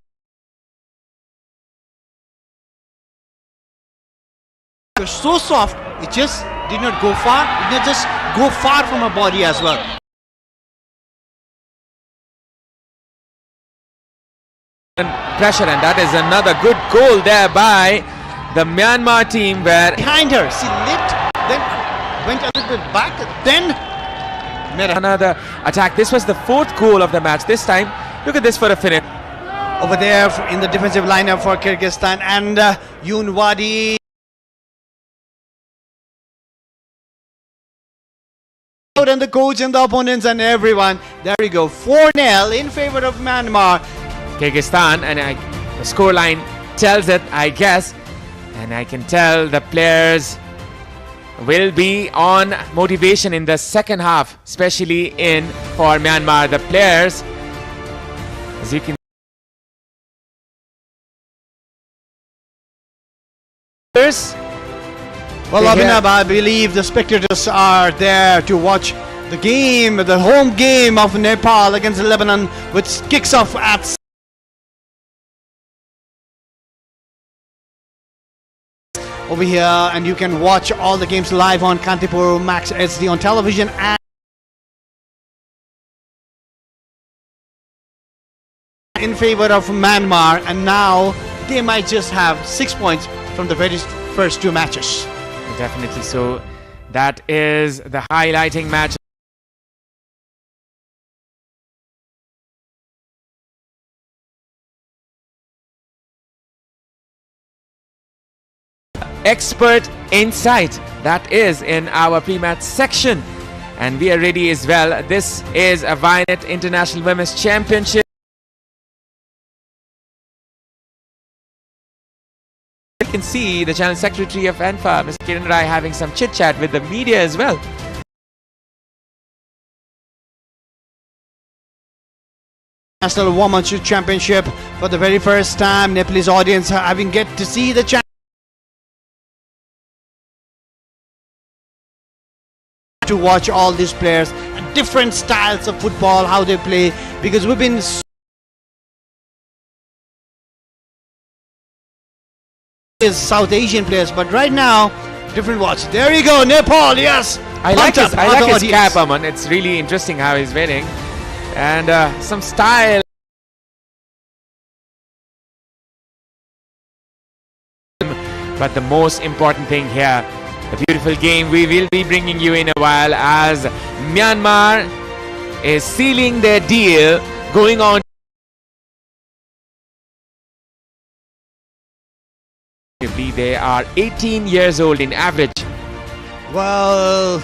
It was so soft, it just did not go far. It did not just go far from her body as well. Pressure, and that is another good goal there by the Myanmar team, where behind her she lit, then went a little bit back, then made another attack. This was the fourth goal of the match. This time, look at this for a finish. Over there in the defensive lineup for Kyrgyzstan, and Yunwadi. And the coach and the opponents and everyone. There we go. 4-0 in favor of Myanmar. Kyrgyzstan, and the scoreline tells it, I guess, and I can tell the players will be on motivation in the second half, especially for Myanmar. The players, as you can well, Abhinav, I believe the spectators are there to watch the game, the home game of Nepal against Lebanon, which kicks off at over here, and you can watch all the games live on Kantipur Max HD on television and in favor of Myanmar, and now they might just have 6 points from the very first two matches. Definitely so. That is the highlighting match. Expert insight, that is in our pre-match section, and we are ready as well. This is a Vianet International Women's Championship. You can see the Channel Secretary of ANFA, Mr. Kiran Rai, having some chit-chat with the media as well. National Women's Championship for the very first time. Nepalese audience having get to see the to watch all these players and different styles of football, how they play, because we've been South Asian players, but right now different watch. There you go, Nepal. Yes, I like his cap, Aman. It's really interesting how he's wearing, and some style. But the most important thing here, a beautiful game we will be bringing you in a while, as Myanmar is sealing their deal going on. They are 18 years old in average. Well,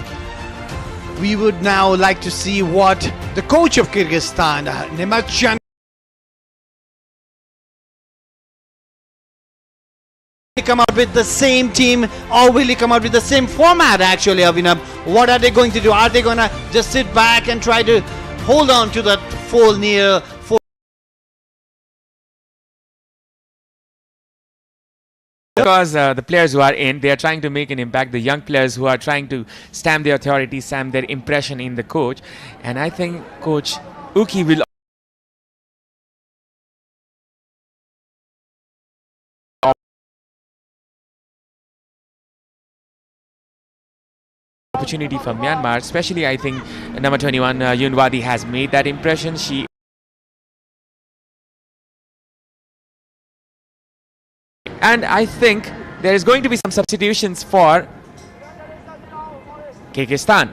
we would now like to see what the coach of Kyrgyzstan, Nemachan, come out with the same team, or will he come out with the same format actually, Abhinav? What are they going to do? Are they going to just sit back and try to hold on to that 4-0? Because the players who are in, they are trying to make an impact. The young players who are trying to stamp their authority, stamp their impression in the coach. And I think Coach Uki will opportunity for Myanmar, especially I think number 21 Yunwadi has made that impression. And I think there is going to be some substitutions for Kyrgyzstan.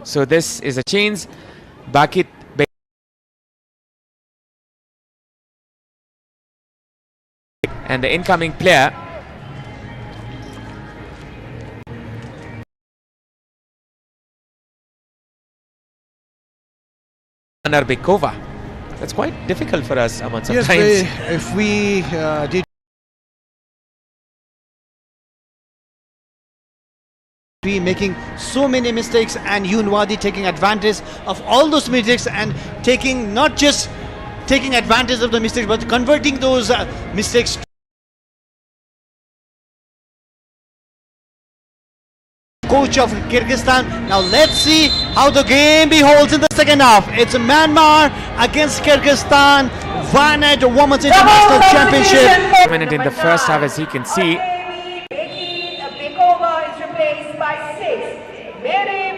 So this is a change. Bakit and the incoming player Bekova. That's quite difficult for us, Aman, sometimes. Yes, if we did be making so many mistakes, and Yunwadi taking advantage of all those mistakes and taking not just taking advantage of the mistakes but converting those mistakes. Coach of Kyrgyzstan. Now let's see how the game beholds in the second half. It's Myanmar against Kyrgyzstan. Vianet Women's International Championship. Dominant in the first half, as you can see.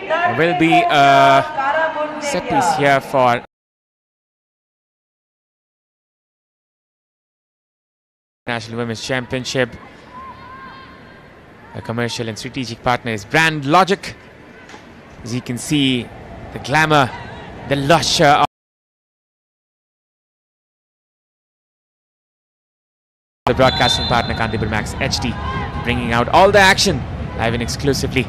There will be a set piece here for National Women's Championship. A commercial and strategic partner is Brand Logic. As you can see, the glamour, the lustre of the broadcasting partner Kandipur Max HD, bringing out all the action live and exclusively.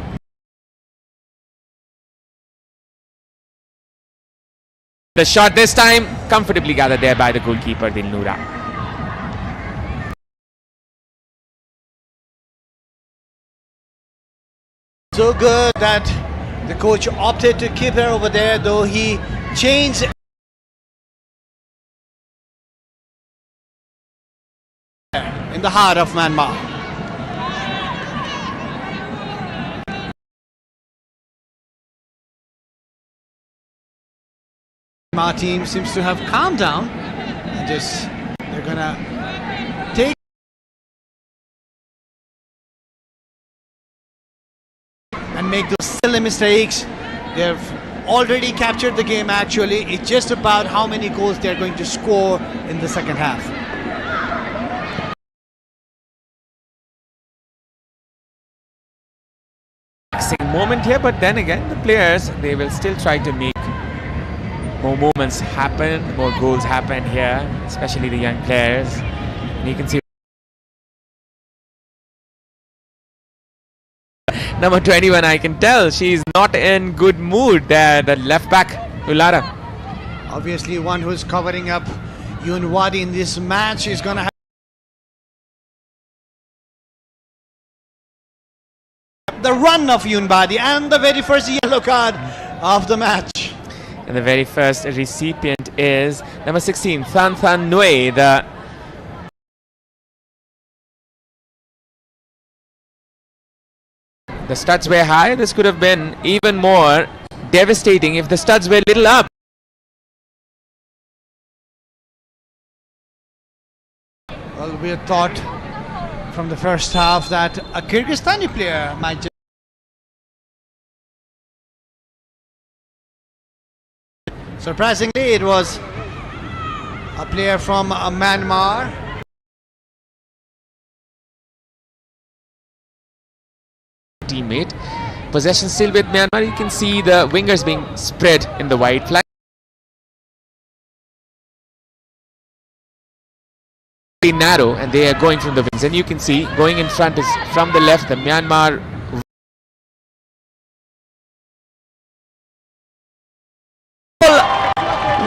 The shot this time comfortably gathered there by the goalkeeper Dilnura. So good that the coach opted to keep her over there, though he changed in the heart of Myanmar. Myanmar team seems to have calmed down and just they're gonna take and make those silly mistakes. They've already captured the game actually. It's just about how many goals they're going to score in the second half. Moment here, but then again the players, they will still try to make more moments happen, more goals happen here, especially the young players. And you can see number 21, I can tell she's not in good mood there, the left back Ulara. Obviously one who's covering up Yunwadi in this match is gonna have the run of Yunwadi and the very first yellow card of the match. And the very first recipient is number 16, Than Than Nui, the studs were high. This could have been even more devastating if the studs were little up. Well, we had thought from the first half that a Kyrgyzstani player might just surprisingly, it was a player from Myanmar. Teammate. Possession still with Myanmar. You can see the wingers being spread in the wide flank. Narrow, and they are going from the wings, and you can see going in front is from the left the Myanmar.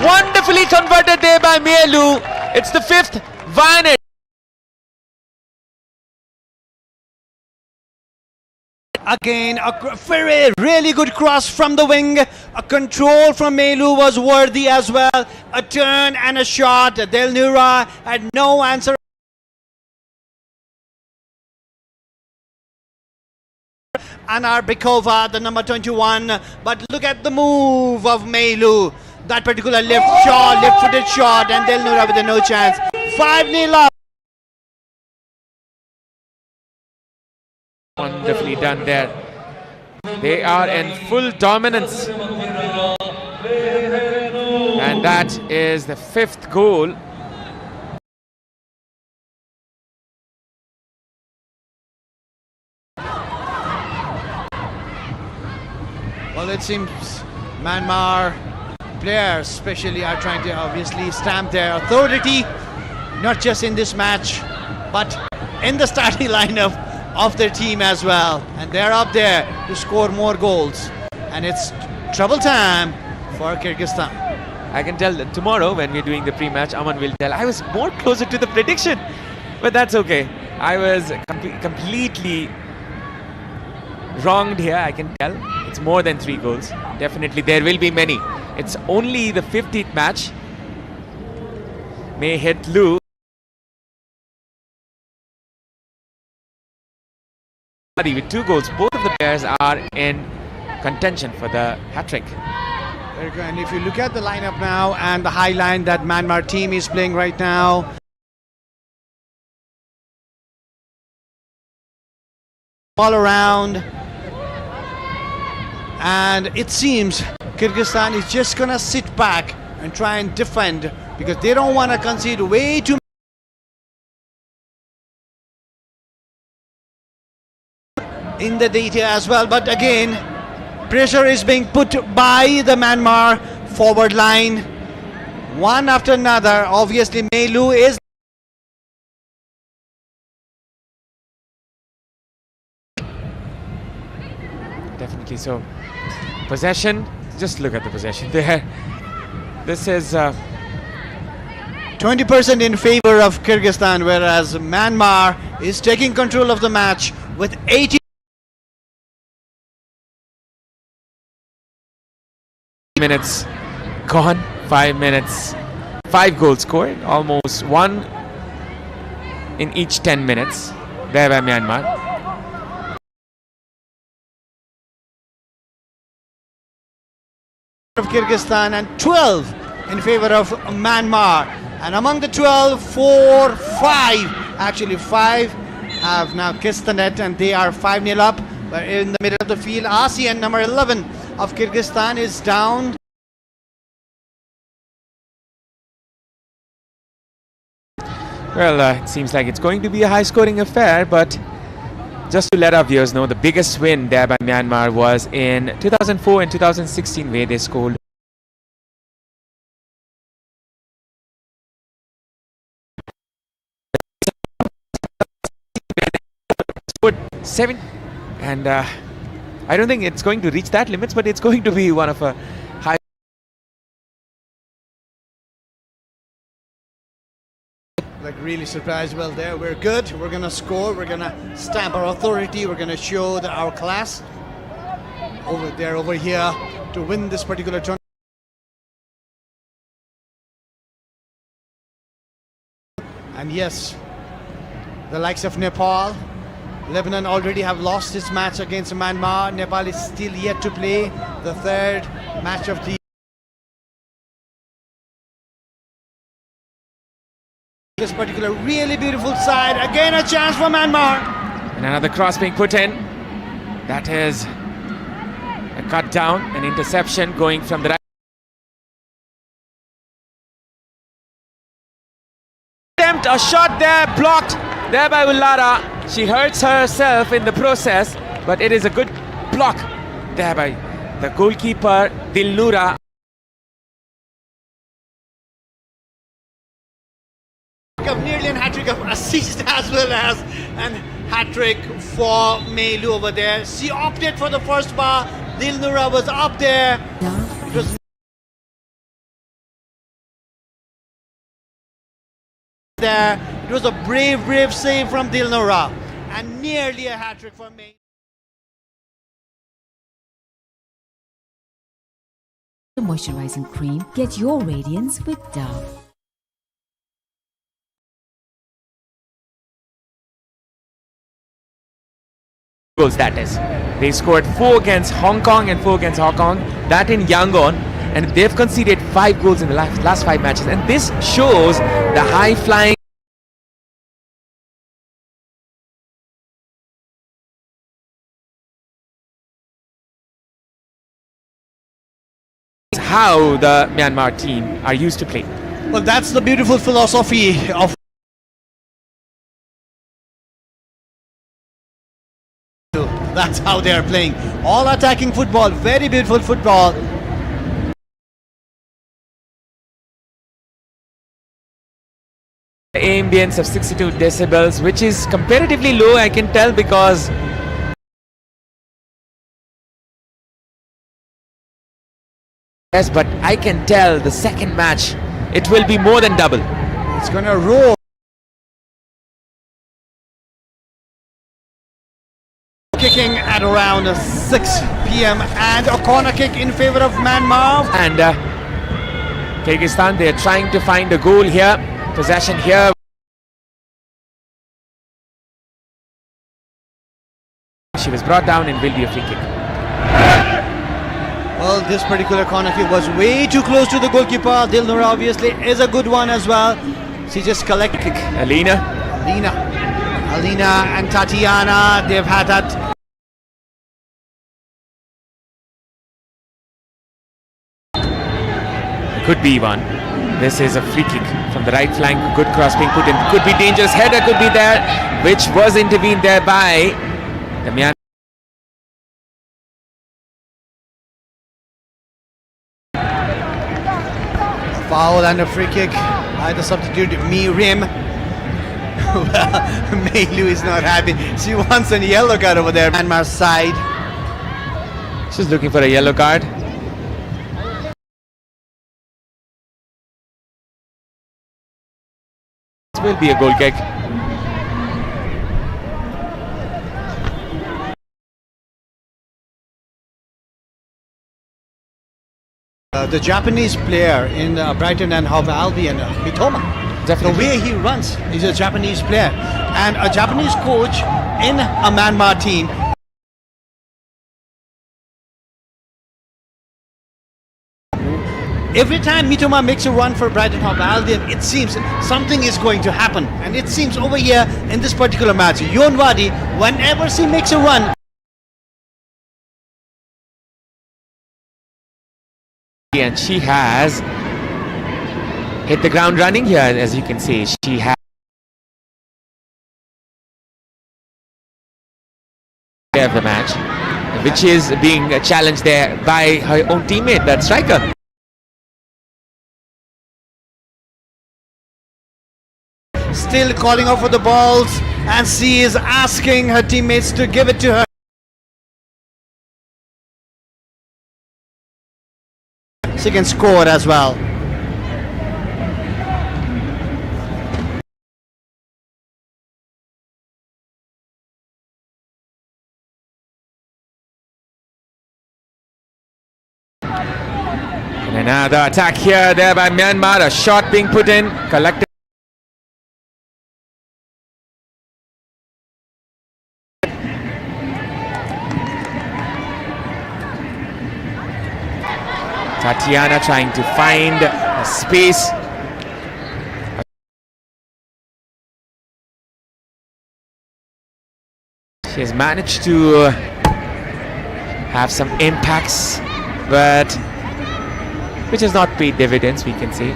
Wonderfully converted there by Mielu. It's the fifth. Vianet. Again, a very really good cross from the wing. A control from Melu was worthy as well. A turn and a shot. Dilnura had no answer. Anar Bekova, the number 21. But look at the move of Melu. That particular left-footed shot, and Dilnura with a no chance. 5-0 up. Wonderfully done there. They are in full dominance. And that is the fifth goal. Well, it seems Myanmar players especially are trying to obviously stamp their authority, not just in this match, but in the starting lineup of their team as well, and they're up there to score more goals, and it's trouble time for Kyrgyzstan. I can tell that tomorrow when we're doing the pre-match, Aman will tell I was more closer to the prediction, but that's okay. I was completely wronged here. I can tell it's more than 3 goals. Definitely there will be many. It's only the 50th match. May hit Lu. With 2 goals, both of the players are in contention for the hat-trick. Very good. And if you look at the lineup now and the high line that Myanmar team is playing right now, all around, and it seems Kyrgyzstan is just gonna sit back and try and defend because they don't want to concede way too in the data as well. But again, pressure is being put by the Myanmar forward line, one after another. Obviously, Melu is definitely so. Possession, just look at the possession there. This is 20% in favor of Kyrgyzstan, whereas Myanmar is taking control of the match with 80 minutes gone, 5 minutes, 5 goals scored, almost 1 in each 10 minutes there by Myanmar. of Kyrgyzstan and 12 in favor of Myanmar, and among the 12, 5 actually 5 have now kissed the net and they are 5-0 up. But in the middle of the field, ASEAN number 11 of Kyrgyzstan is down. Well, it seems like it's going to be a high-scoring affair, but just to let our viewers know, the biggest win there by Myanmar was in 2004 and 2016, where they scored seven, and I don't think it's going to reach that limits, but it's going to be one of a high. Like really surprised. Well, there we're good. We're gonna score. We're gonna stamp our authority. We're gonna show that our class over here to win this particular tournament. And yes, the likes of Nepal, Lebanon already have lost its match against Myanmar. Nepal is still yet to play the 3rd match of the this particular really beautiful side. Again a chance for Myanmar. And another cross being put in. That is a cut down, an interception going from the right. Attempt a shot there, blocked there by Ullara. She hurts herself in the process, but it is a good block there by the goalkeeper Dilnura. Nearly a hat-trick of assist as well as an hat-trick for Melu over there. She opted for the first bar. Dilnura was up there. It was there. It was a brave save from Dilnura and nearly a hat-trick for Melu. The moisturizing cream. Get your radiance with Dove. Goals, that is. They scored 4 against Hong Kong and 4 against Hong Kong, that in Yangon, and they've conceded 5 goals in the last 5 matches, and this shows the high-flying how the Myanmar team are used to play. Well, that's the beautiful philosophy of that's how they are playing. All attacking football, very beautiful football. Ambience of 62 decibels, which is comparatively low, I can tell, because Yes, but I can tell the second match, it will be more than double. It's going to roll. Kicking at around 6 p.m. and a corner kick in favor of Myanmar. And Kyrgyzstan, they are trying to find a goal here. Possession here. She was brought down and will be a free kick. Well, this particular corner kick was way too close to the goalkeeper. Dilnura obviously is a good one as well. She just collected kick. Alina and Tatiana, they've had that. Could be one. This is a free kick from the right flank. Good cross being put in. Could be dangerous. Header could be there, which was intervened there by the Myanmar. Foul and a free kick by the substitute Rim. Well, Meilu is not happy. She wants a yellow card over there. Myanmar's side. She's looking for a yellow card. This will be a goal kick. The Japanese player in Brighton and Hove Albion, Mitoma. Definitely. The way he runs, he's a Japanese player. And a Japanese coach in a Myanmar team. Every time Mitoma makes a run for Brighton Hove Albion, it seems something is going to happen. And it seems over here in this particular match, Yonwadi, whenever she makes a run, and she has hit the ground running here, as you can see. She has of the match, which is being challenged there by her own teammate, that striker. Still calling out for the balls, and she is asking her teammates to give it to her. She can score as well. And another attack here there by Myanmar. A shot being put in, collected. Tatiana trying to find a space. She has managed to have some impacts, but which has not paid dividends, we can say.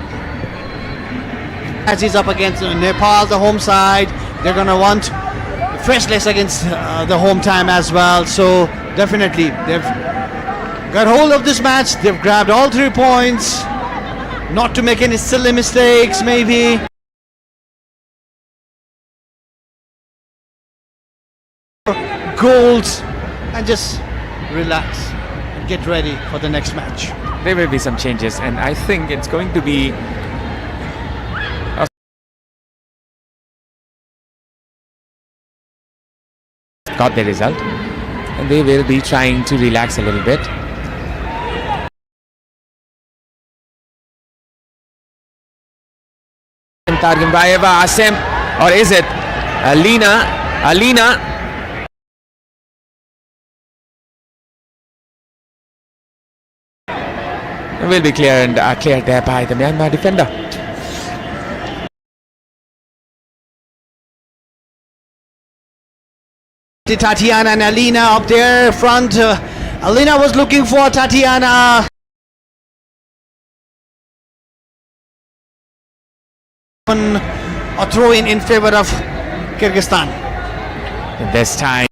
As he's up against Nepal, the home side, they're going to want fresh legs against the home time as well. So definitely they've got hold of this match. They've grabbed all 3 points, not to make any silly mistakes maybe. Goals, and just relax and get ready for the next match. There will be some changes, and I think it's going to be got the result, and they will be trying to relax a little bit. Targimbayeva, Asim, or is it Alina? Will be cleared there by the Myanmar defender. Tatiana and Alina up there front. Alina was looking for Tatiana. A throw in favor of Kyrgyzstan. This time.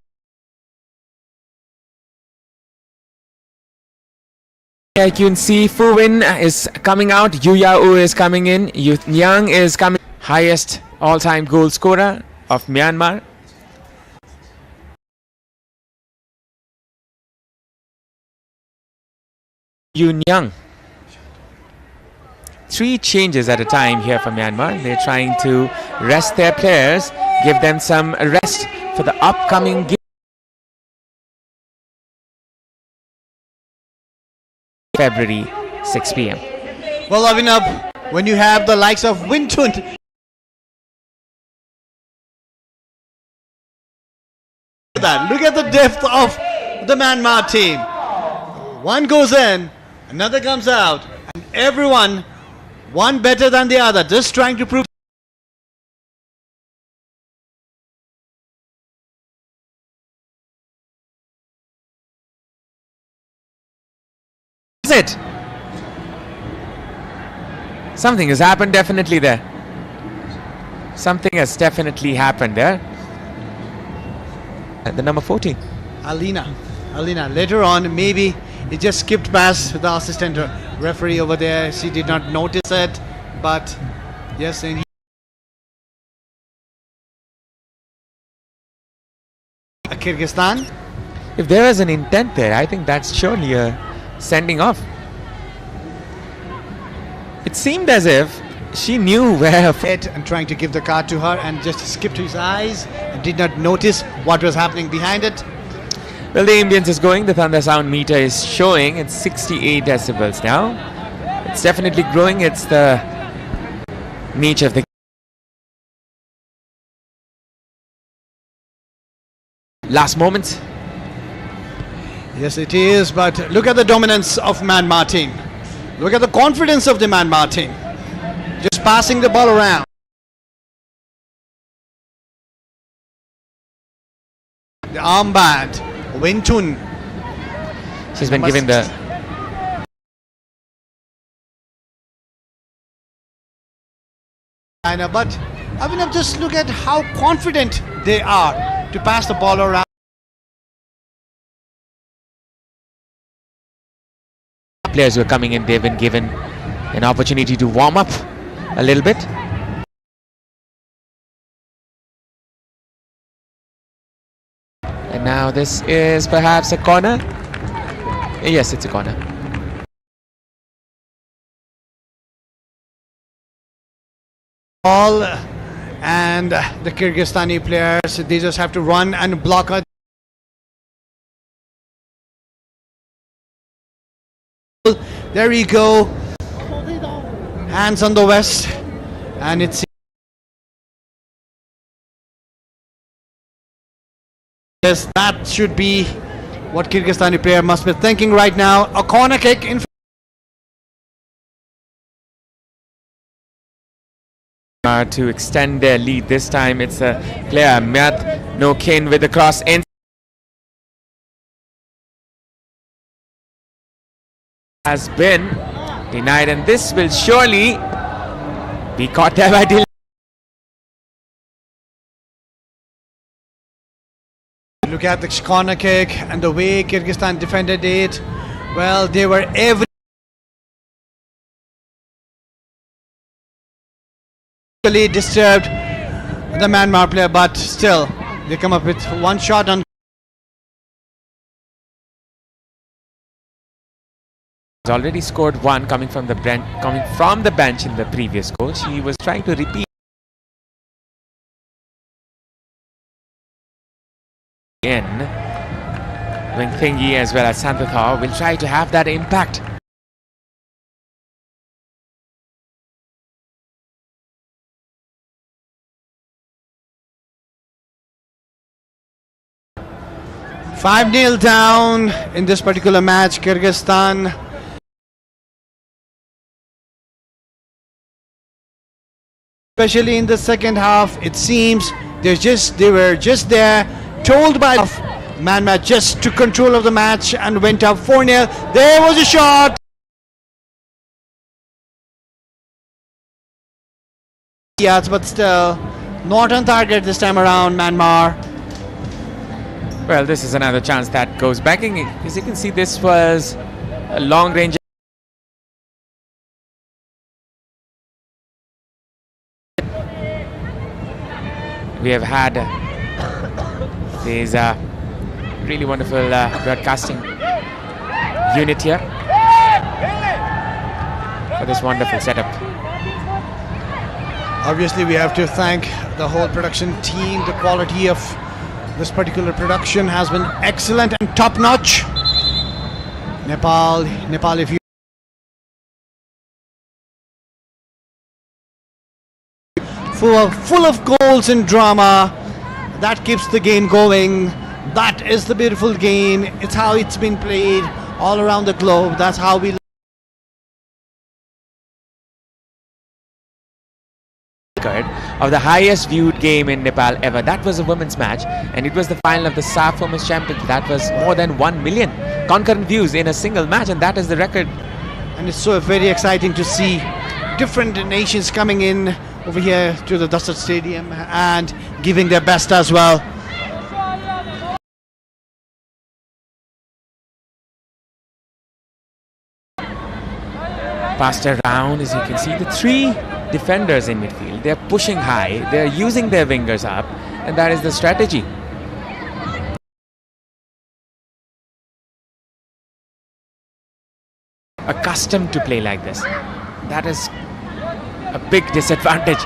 You can see Fu Win is coming out, Yu Yao is coming in, Yu Nyang is coming, highest all-time goal scorer of Myanmar. Yu Nyang 3 changes at a time here for Myanmar. They're trying to rest their players, give them some rest for the upcoming game. February 6 p.m. Well, Abhinav, when you have the likes of Wintun, look at the depth of the Myanmar team. One goes in, another comes out, and everyone, one better than the other, just trying to prove. It. Something has happened definitely there. Something has definitely happened there. At the number 14. Alina, later on, maybe it just skipped past the assistant referee over there. She did not notice it, but yes, in Kyrgyzstan. If there was an intent there, I think that's surely a sending off. It seemed as if she knew where her foot and trying to give the card to her and just skipped his eyes and did not notice what was happening behind it. Well, the ambience is going. The thunder sound meter is showing it's 68 decibels now. It's definitely growing. It's the nature of the last moments. Yes, it is, but look at the dominance of Myanmar team. Look at the confidence of the Myanmar team. Just passing the ball around. The armband, Wintun. She's been given the... I know, but Abhinav, just look at how confident they are to pass the ball around. Players who are coming in, they've been given an opportunity to warm up a little bit. And now this is perhaps a corner. Yes, it's a corner. Ball and the Kyrgyzstani players, they just have to run and block her. There we go. Hands on the west, and it's yes, that should be what Kyrgyzstani player must be thinking right now. A corner kick in to extend their lead. This time it's a player Myat Nokin with the cross in. Has been denied, and this will surely be caught there by Dylan. Look at the corner kick and the way Kyrgyzstan defended it. Well, they were disturbed the Myanmar player, but still they come up with one shot on. Already scored one coming from the bench in the previous goal. She was trying to repeat again. Wing Thingy as well as Santathaw will try to have that impact. Five 5-0 down in this particular match. Kyrgyzstan especially in the second half, it seems they were just there, told by Myanmar just took control of the match and went up 4-0. There was a shot. Yes, but still not on target this time around, Myanmar. Well, this is another chance that goes back. As you can see, this was a long range. We have had these really wonderful broadcasting unit here. for this wonderful setup. Obviously, we have to thank the whole production team. The quality of this particular production has been excellent and top-notch. Nepal, if you full of goals and drama, that keeps the game going. That is the beautiful game. It's how it's been played all around the globe. That's how we of the highest viewed game in Nepal ever. That was a women's match, and it was the final of the SAF Women's Championship. That was more than 1 million concurrent views in a single match, and that is the record. And it's so very exciting to see different nations coming in over here to the Dasar Stadium and giving their best as well. Passed around, as you can see, the three defenders in midfield. They're pushing high, they're using their wingers up, and that is the strategy. Accustomed to play like this. That is a big disadvantage.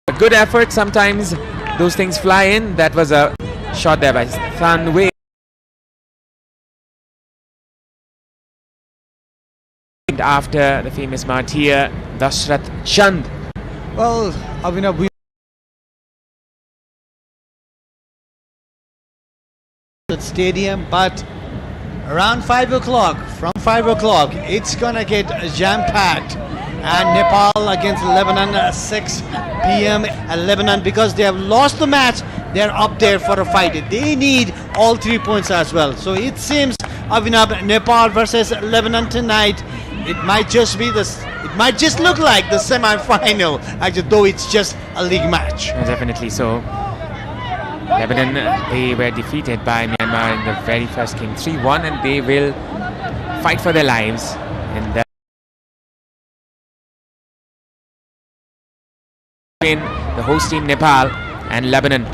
A good effort, sometimes those things fly in. That was a shot there by Thanway. After the famous martyr Dashrath Chand. Well, Abhinav, we at stadium, but around 5 o'clock, from 5 o'clock, it's gonna get jam-packed. And Nepal against Lebanon at 6 p.m. at Lebanon, because they have lost the match, they're up there for a fight. They need all 3 points as well. So it seems, Abhinav, Nepal versus Lebanon tonight, it might just be this. It might just look like the semi-final, actually, though it's just a league match. Definitely so. Lebanon, they were defeated by Myanmar in the very first game, 3-1, and they will fight for their lives in the host team Nepal and Lebanon.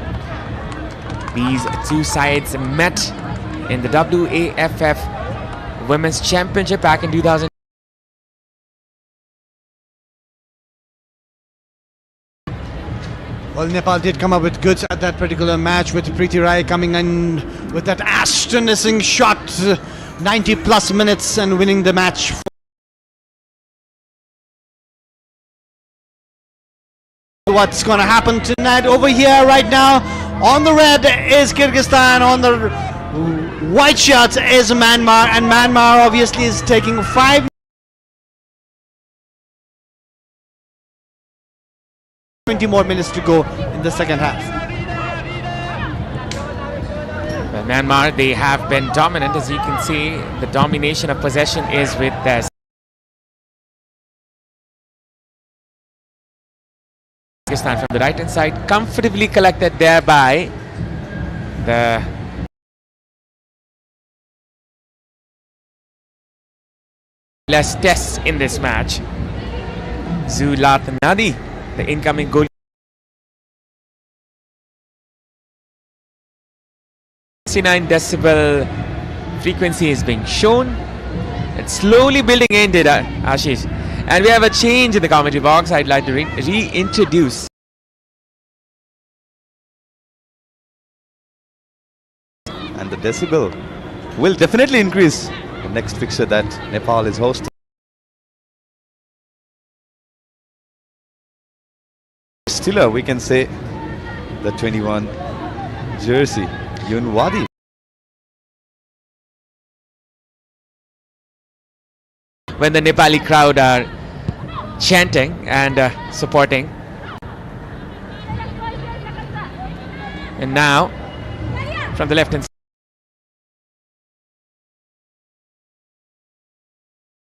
These two sides met in the WAFF Women's Championship back in 2000. Well, Nepal did come up with goods at that particular match, with Preeti Rai coming in with that astonishing shot, 90 plus minutes, and winning the match. What's going to happen tonight over here right now? On the red is Kyrgyzstan, on the white shirts is Myanmar, and Myanmar obviously is taking 20 more minutes to go in the second half. Well, Myanmar, they have been dominant, as you can see. The domination of possession is with theirs. Pakistan from the right hand side, comfortably collected there by the less tests in this match. Zulat Nadi, the incoming goal. 69 decibel frequency is being shown. It's slowly building in, Ashish. And we have a change in the commentary box. I'd like to reintroduce and the decibel will definitely increase the next fixture that Nepal is hosting. Stiller, we can say, the 21 jersey, Yunwadi. When the Nepali crowd are chanting and supporting. And now, from the left hand side,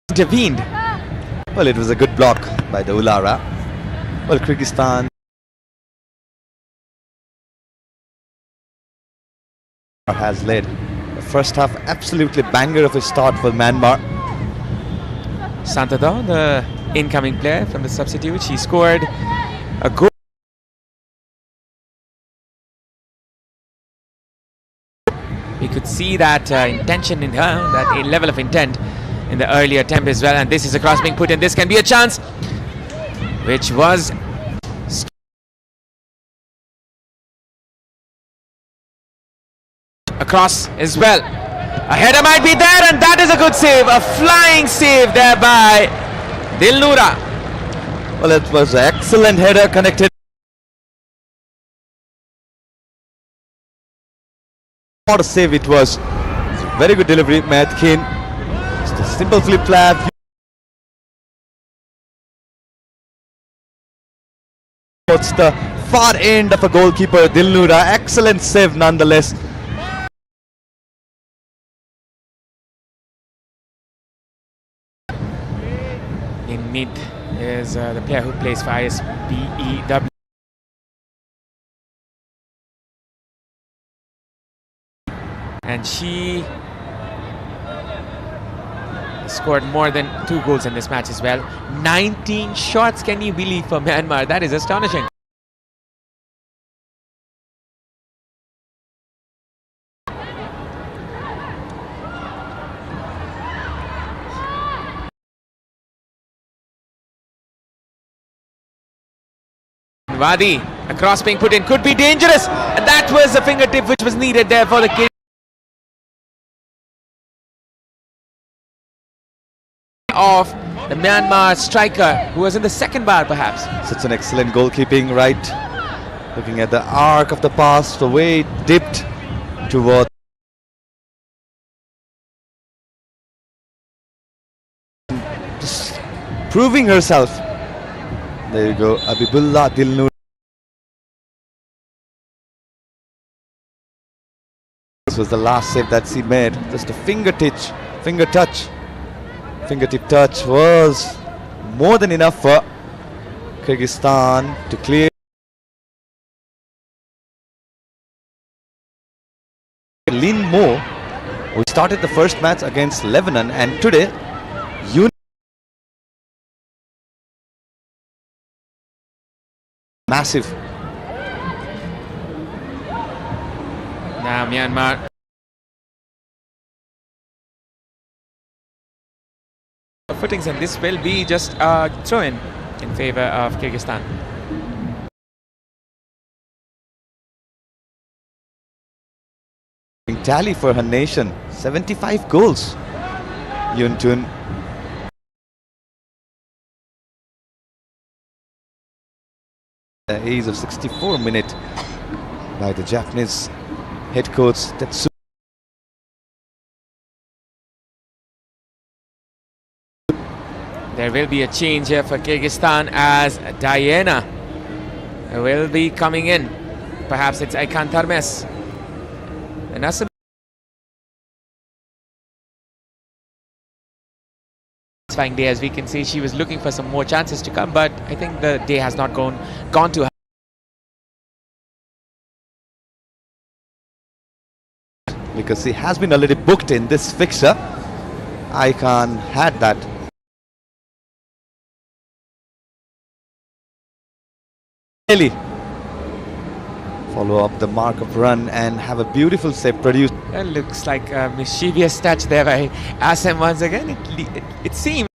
intervened. Well, it was a good block by the Ulara. Well, Kyrgyzstan has led the first half. Absolutely banger of a start for Myanmar. Santador, the incoming player from the substitute, he scored a goal. We could see that intention in her, that level of intent in the earlier attempt as well. And this is a cross being put in. This can be a chance, which was across as well. A header might be there, and that is a good save. A flying save there by Dilnura. Well, it was an excellent header connected. What a save it was. It's a very good delivery, Matkin. Just a simple flip flap. It's the far end of a goalkeeper, Dilnura. Excellent save nonetheless. In mid is the player who plays for ISBEW. And she scored more than 2 goals in this match as well. 19 shots, can you believe, for Myanmar? That is astonishing. Wadi, a cross being put in, could be dangerous. And that was the fingertip which was needed there for the kid. Of the Myanmar striker, who was in the second bar perhaps. Such an excellent goalkeeping, right? Looking at the arc of the pass, the way it dipped towards. Just proving herself. There you go, Abibullah Dilnura. This was the last save that she made. Just a fingertip touch was more than enough for Kyrgyzstan to clear. Lin Mo, who started the first match against Lebanon, and today massive. Now Myanmar footings, and this will be just a throw-in in favor of Kyrgyzstan. Tally for her nation, 75 goals. Yuntun. The age of 64 minute by the Japanese head coach Tetsu. There will be a change here for Kyrgyzstan as Diana will be coming in. Perhaps it's Aykan Tarmes. And as satisfying day, as we can see, she was looking for some more chances to come, but I think the day has not gone to her. Because he has been already booked in this fixture. Aykan had that. Follow up the mark of run and have a beautiful save produced. It looks like a mischievous touch there by Assam once again. It seems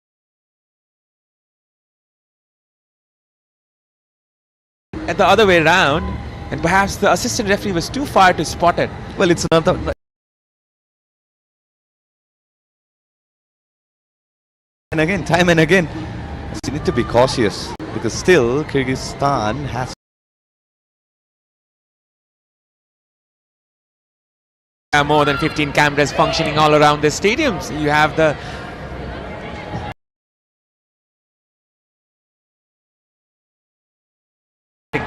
at the other way around, and perhaps the assistant referee was too far to spot it. Well, it's another. And again, time and again, you need to be cautious because still Kyrgyzstan has. More than 15 cameras functioning all around the stadium. So you have the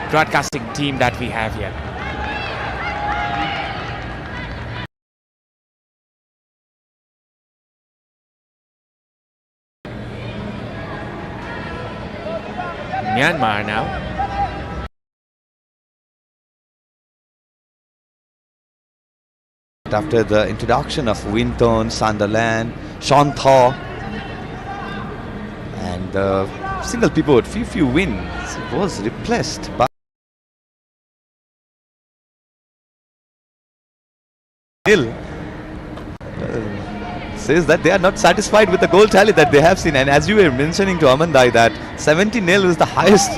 broadcasting team that we have here. Myanmar now. After the introduction of Winton, Sunderland, Sean Thaw, and the single pivot, few wins, was replaced by says that they are not satisfied with the goal tally that they have seen. And as you were mentioning to Amandai, that 70-0 is the highest.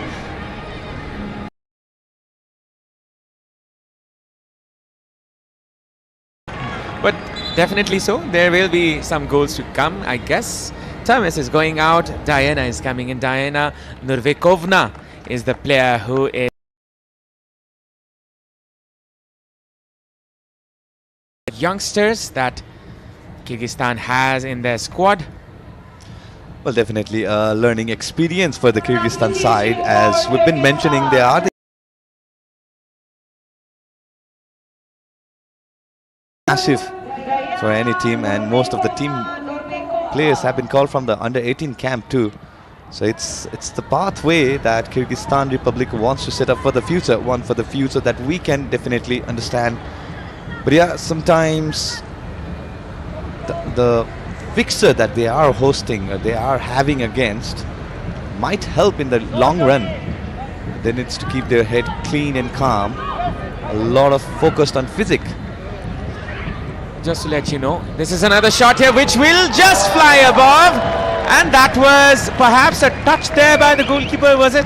But definitely so. There will be some goals to come, I guess. Thomas is going out. Diana is coming in. Diana Nurvekovna is the player who is youngsters that Kyrgyzstan has in their squad. Well, definitely a learning experience for the Kyrgyzstan side. As we've been mentioning, they are the massive for any team, and most of the team players have been called from the under-18 camp too. So it's the pathway that Kyrgyzstan Republic wants to set up for the future, one for the future that we can definitely understand. But yeah, sometimes the fixture that they are hosting, or they are having against, might help in the long run. They need to keep their head clean and calm. A lot of focused on physics. Just to let you know, this is another shot here which will just fly above, and that was perhaps a touch there by the goalkeeper, was it?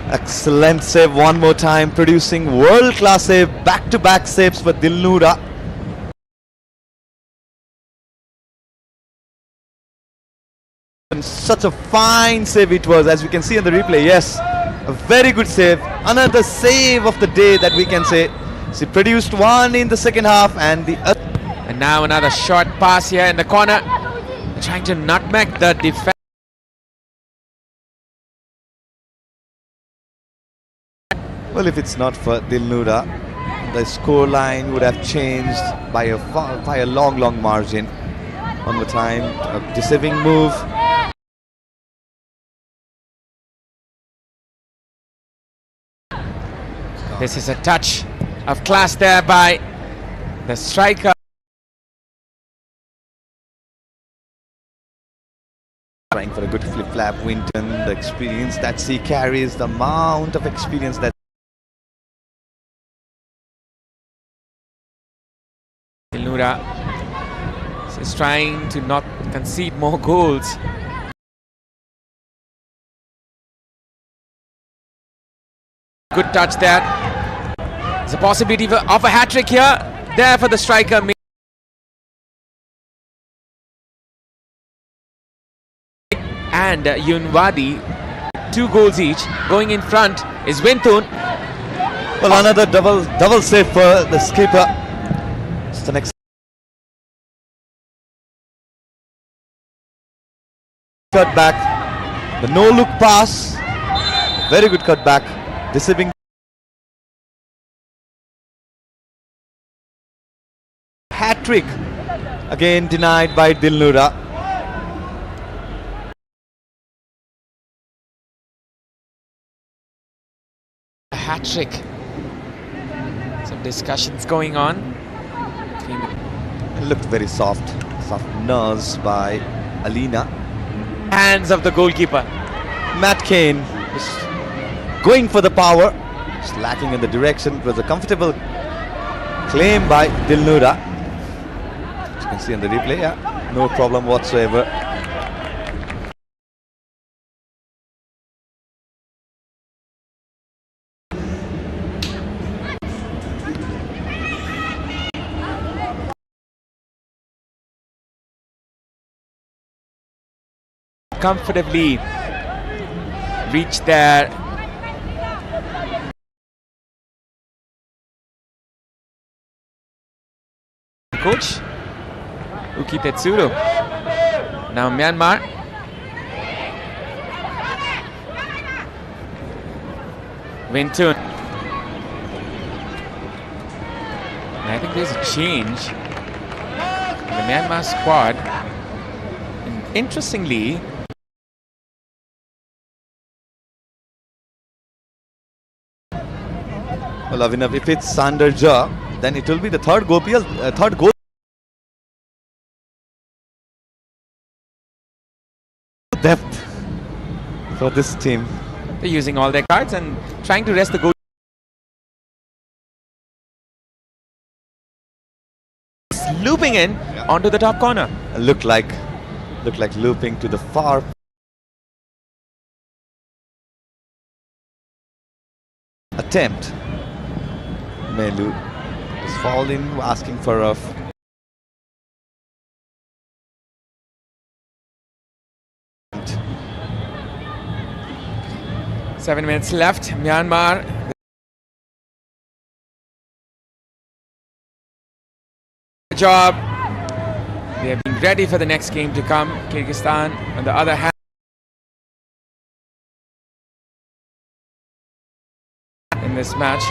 Excellent save one more time, producing world-class save, back-to-back saves for Dilnura. And such a fine save it was, as we can see on the replay. Yes, a very good save, another save of the day that we can say. She produced one in the second half, and the other. And now another short pass here in the corner, trying to nutmeg the defense. Well, if it's not for Dilnura, the score line would have changed by a long margin. One more time, a deceiving move. This is a touch of class there by the striker. Trying for a good flip-flap, Winton, the experience that she carries, the amount of experience that Dilnura is trying to not concede more goals. Good touch there. There's a possibility of a hat-trick here. There for the striker. And Yunwadi, 2 goals each. Going in front is Wintun. Well, another double save for the skipper. It's the next cut back. The no-look pass. Very good cut back. Deceiving. Hat-trick. Again denied by Dilnura. Hat-trick. Some discussions going on. It looked very soft nerves by Alina. Hands of the goalkeeper. Matt Kane just going for the power, just lacking in the direction. It was a comfortable claim by Dilnura. As you can see on the replay, yeah, no problem whatsoever. Comfortably reach their coach Uki Tetsuro. Now Myanmar. Wintun. And I think there's a change in the Myanmar squad. And interestingly, well, Avinav, if it's Sanderja, then it will be the third goal. Depth for this team. They're using all their cards and trying to rest the goal. looping in onto the top corner. Looked like looping to the far attempt. Melu is falling, asking for a 7 minutes left. Myanmar. Good job. They have been ready for the next game to come. Kyrgyzstan, on the other hand, in this match.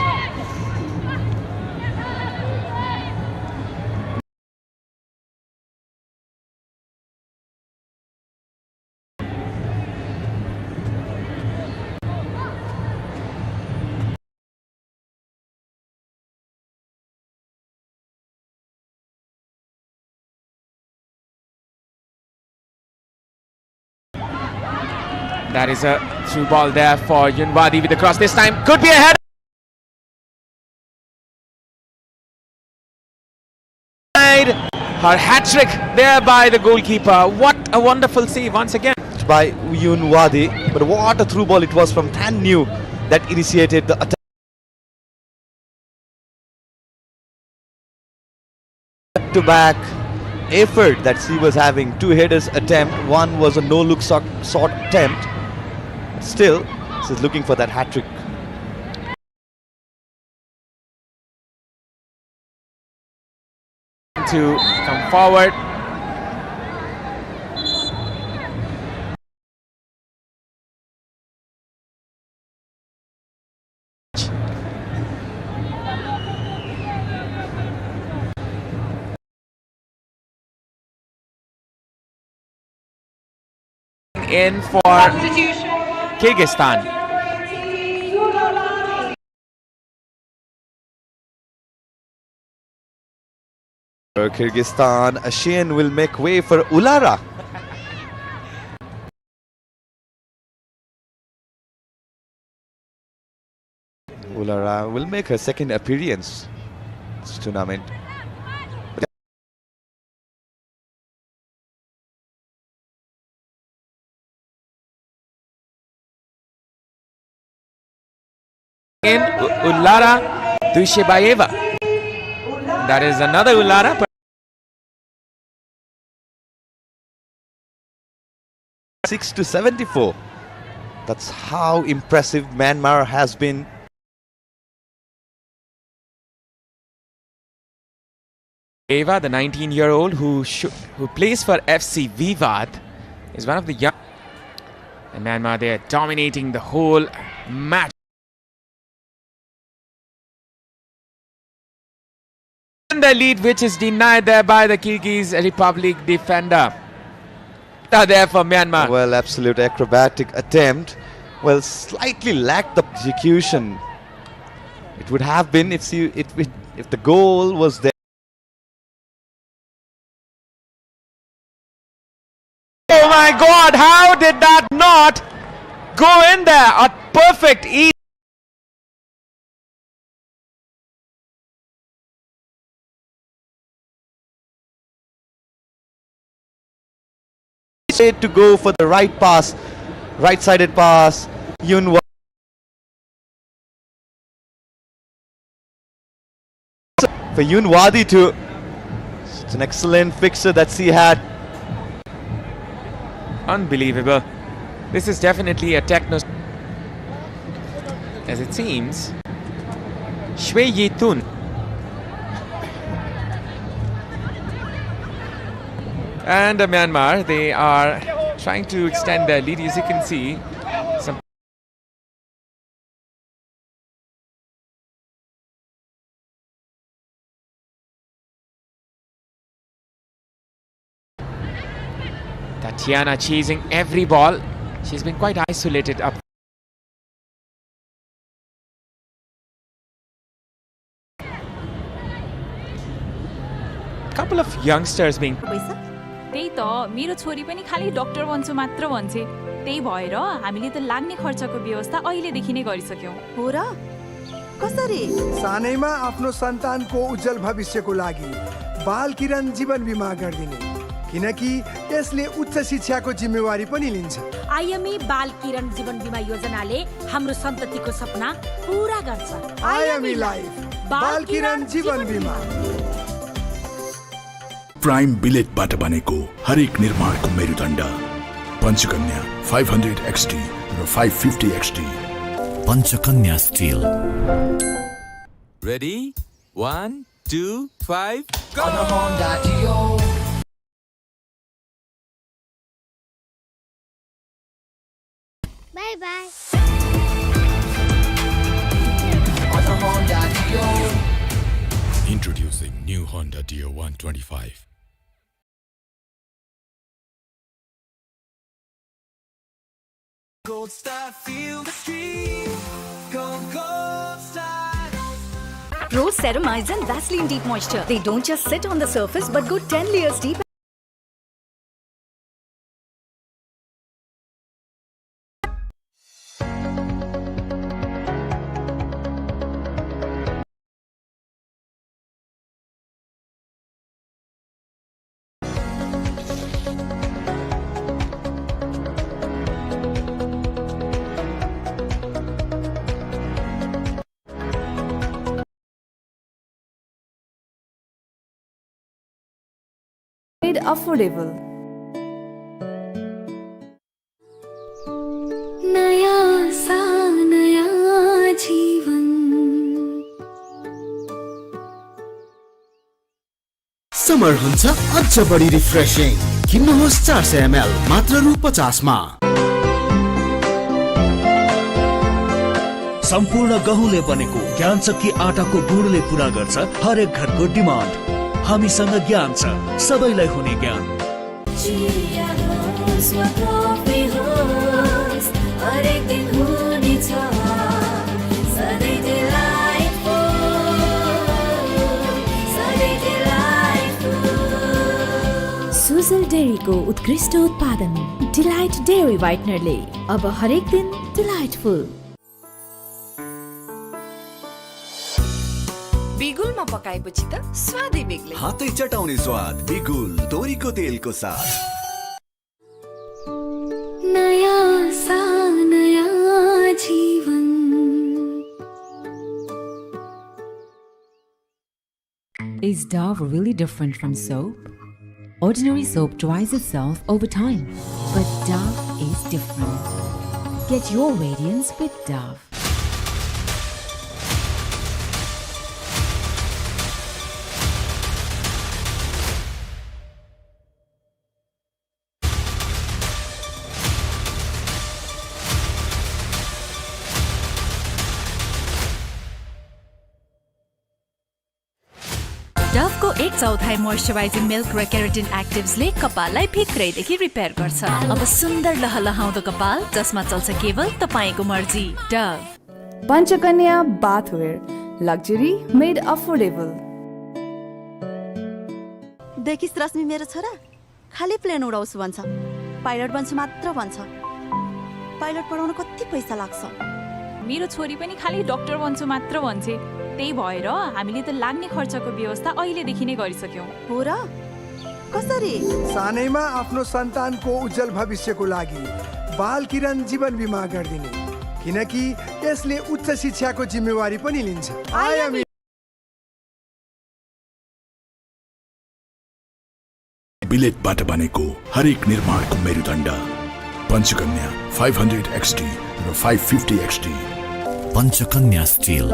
That is a through ball there for Yunwadi with the cross this time. Could be a header. Her hat-trick there by the goalkeeper. What a wonderful save once again. By Yunwadi, but what a through ball it was from Tan New that initiated the attack. Back-to-back effort that she was having. 2 headers attempt, one was a no-look shot attempt. Still, she's looking for that hat-trick. To come forward. In for Kyrgyzstan. For Kyrgyzstan, Ashian will make way for Ulara. Ulara will make her second appearance in this tournament. In Ulara Dushebayeva. That is another Ulara. 6-74. That's how impressive Myanmar has been. Eva, the 19-year-old who plays for FC Vivat, is one of the young. And Myanmar, they are dominating the whole match. The lead, which is denied there by the Kyrgyz Republic defender. There for Myanmar. Well, absolute acrobatic attempt. Well, slightly lacked the execution. It would have been if the goal was there. Oh my God! How did that not go in there? A perfect ease. To go for the right pass, right-sided pass. Yunwadi for Yunwadi to. It's an excellent fixture that she had. Unbelievable. This is definitely a techno. As it seems, Shui Yitun. And Myanmar, they are trying to extend their lead. As you can see, some Tatiana chasing every ball. She's been quite isolated up. Couple of youngsters being. त्यही त मेरो छोरी पनि खाली doctor बन्छु मात्र भन्छे त्यही भएर हामीले त लाग्ने खर्चको व्यवस्था अहिलेदेखि नै गरिसक्यौं हो र कसरी सानैमा आफ्नो सन्तानको उज्जवल भविष्यको लागि बाल किरण जीवन बिमा गरिदिने, किनकि यसले उच्च शिक्षाको जिम्मेवारी पनि लिन्छ। आइएमई बाल किरण जीवन बिमा योजनाले हाम्रो सन्ततिको सपना पूरा गर्छ। आइएमई लाइफ बाल किरण जीवन बिमा। प्राइम बिलेटबाट बनेको हरेक निर्माणको मेरुदण्ड पञ्चकन्या 500 XT र 550 XT। Panchakanya still. Ready? 1, 2, 5, go! On a Honda Dio. Bye bye. On a Honda Dio. Introducing new Honda Dio 125. Gold Star, feel the stream. Gold Star. Pro Ceramides and Vaseline Deep Moisture. They don't just sit on the surface but go 10 layers deep. Made affordable. नया सा नया जीवन। Summer हुन्छ अझ बढी refreshing. किन्नुहोस् 400 ml मात्र रु 50 मा। सम्पूर्ण गहुँले बनेको ज्ञान चक्की आटाको गुणले पूरा गर्छ हरेक घरको डिमान्ड। हामीसँग ज्ञान छ, सबैलाई हुने ज्ञान। सुजल डेयरीको उत्कृष्ट उत्पादन डिलाइट डेयरी व्हाइटनरले अब हरेक दिन डिलाइटफुल। बिगुलमा पकाएपछि त स्वादै बेग्लै। हातै चटाउने स्वाद बिगुल तोरीको तेलको साथ। नया सा नया जीवन। Is Dove really different from soap? Ordinary soap dries itself over time, but Dove is different. Get your radiance with Dove. डभको 1/4 मोइस्चराइजिङ मिल्क र केराटिन एक्टिभ्सले कपाललाई भित्रैदेखि रिपेयर गर्छ। अब सुन्दर लहलहाउँदो कपाल जसमा चल्छ केवल तपाईको मर्जी। Dove Panchakanya bathware luxury made affordable. देखिस् रश्मि, मेरो छोरा खाली प्लेन उडाउँछु भन्छ, पाइलट बन्छु मात्र भन्छ। पाइलट पढाउन कति पैसा लाग्छ? मेरो छोरी पनि खाली डाक्टर बन्छु मात्र भन्छे। त्यही भएर हामीले त लाग्ने खर्चको व्यवस्था अहिलेदेखि नै गरिसक्यौँ। हो र? कसरी? सानैमा आफ्नो सन्तानको उज्जवल भविष्यको लागि बाल किरण जीवन बिमा गरिदिने, किनकि यसले उच्च शिक्षाको जिम्मेवारी पनि लिन्छ। आइएमई बिलेटबाट बनेको हरेक निर्माणको मेरुदण्ड पञ्चकन्या 500 XT र 550 XT। Panchakanya steel.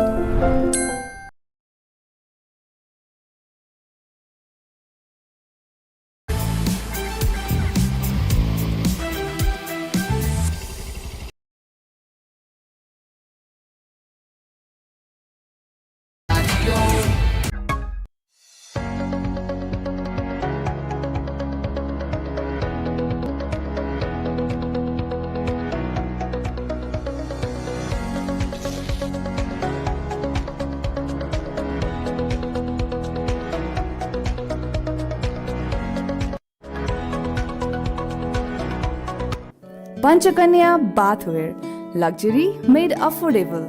Panchakanya bathware luxury made affordable.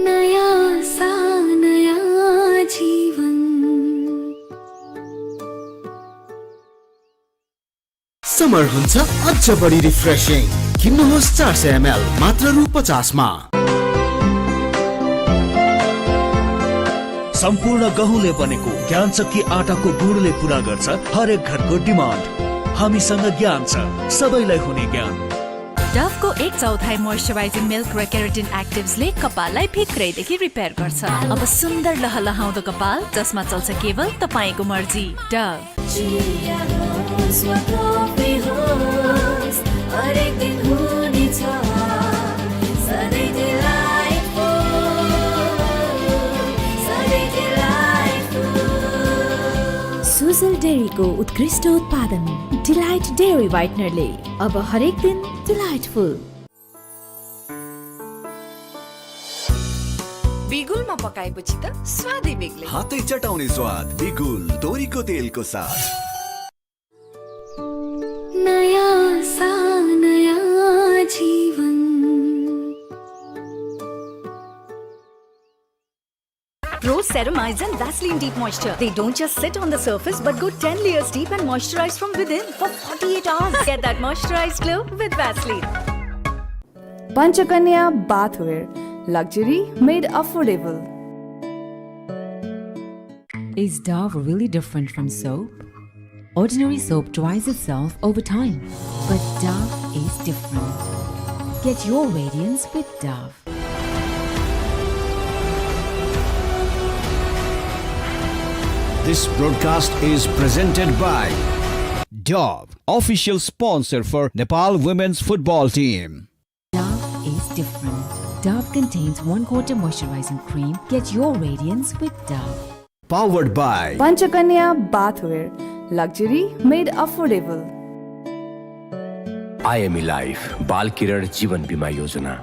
नया सा समर हुन्छ अझ बढी रिफ्रेशिङ किन्नुहोस् 400 ml मात्र रु 50 मा सम्पूर्ण गहुँले बनेको ज्ञान चक्की आटाको गुणले पुरा गर्छ हरेक घरको डिमान्ड हामीसँग ज्ञान छ सबैलाई हुने ज्ञान डभको 1/4 मोइस्चराइजिङ मिल्क र केराटिन एक्टिभ्सले कपाललाई भित्रैदेखि रिपेयर गर्छ अब सुन्दर लहलहाउँदो कपाल जसमा चल्छ केवल तपाईको मर्जी डभ सुजल डेयरीको उत्कृष्ट उत्पादन डिलाइट डेयरी व्हाइटनरले अब हरेक दिन डिलाइटफुल बिगुलमा पकाएपछि त स्वादै बेग्लै हातै चटाउने स्वाद बिगुल तोरीको तेलको साथ नयाँ सा नयाँ जीवन Pro Ceramides and Vaseline Deep Moisture. They don't just sit on the surface but go 10 layers deep and moisturize from within for 48 hours. Get that moisturized glow with Vaseline. Panchakanya bathware. Luxury made affordable. Is Dove really different from soap? Ordinary soap dries itself over time, but Dove is different. Get your radiance with Dove. This broadcast is presented by Dove, official sponsor for Nepal women's football team. Dove is different. Dove contains 1/4 moisturizing cream. Get your radiance with Dove. Powered by Panchakanya bathware. Luxury made affordable. IME Life, बाल किरण जीवन बीमा योजना.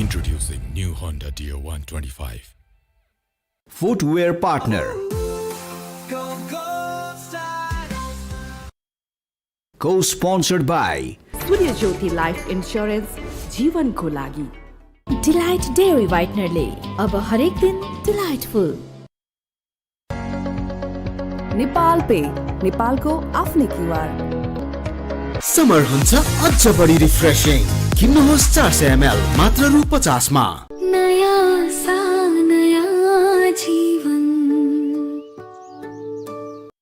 Introducing new Honda Dio 125. Footwear partner. Co-sponsored by Surya Jyoti Life Insurance जीवन को लागि. Delight Dairy Whitenerले अब हरेक दिन delightful. नेपाल पे नेपालको आफ्नै क्युआर. समर हुन्छ अझ बढी रिफ्रेशिङ किन्नुहोस् 400 ml मात्र रु 50 मा नयाँ सा नयाँ जीवन.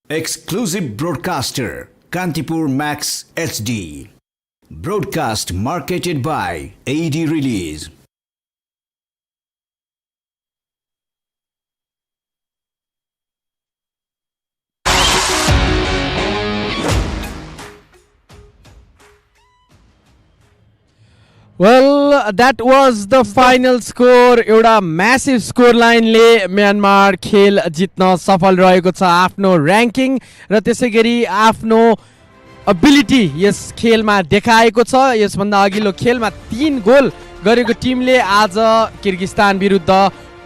exclusive broadcaster Kantipur Max HD. Broadcast marketed by AD Release. Well, that was the final score. एउटा म्यासिभ स्कोर लाइनले म्यानमार खेल जित्न सफल रहेको छ आफ्नो र्याङ्किङ र त्यसै गरी आफ्नो एबिलिटी यस खेलमा देखाएको छ. यसभन्दा अघिल्लो खेलमा 3 गोल गरेको टिमले आज किर्गिस्तान विरुद्ध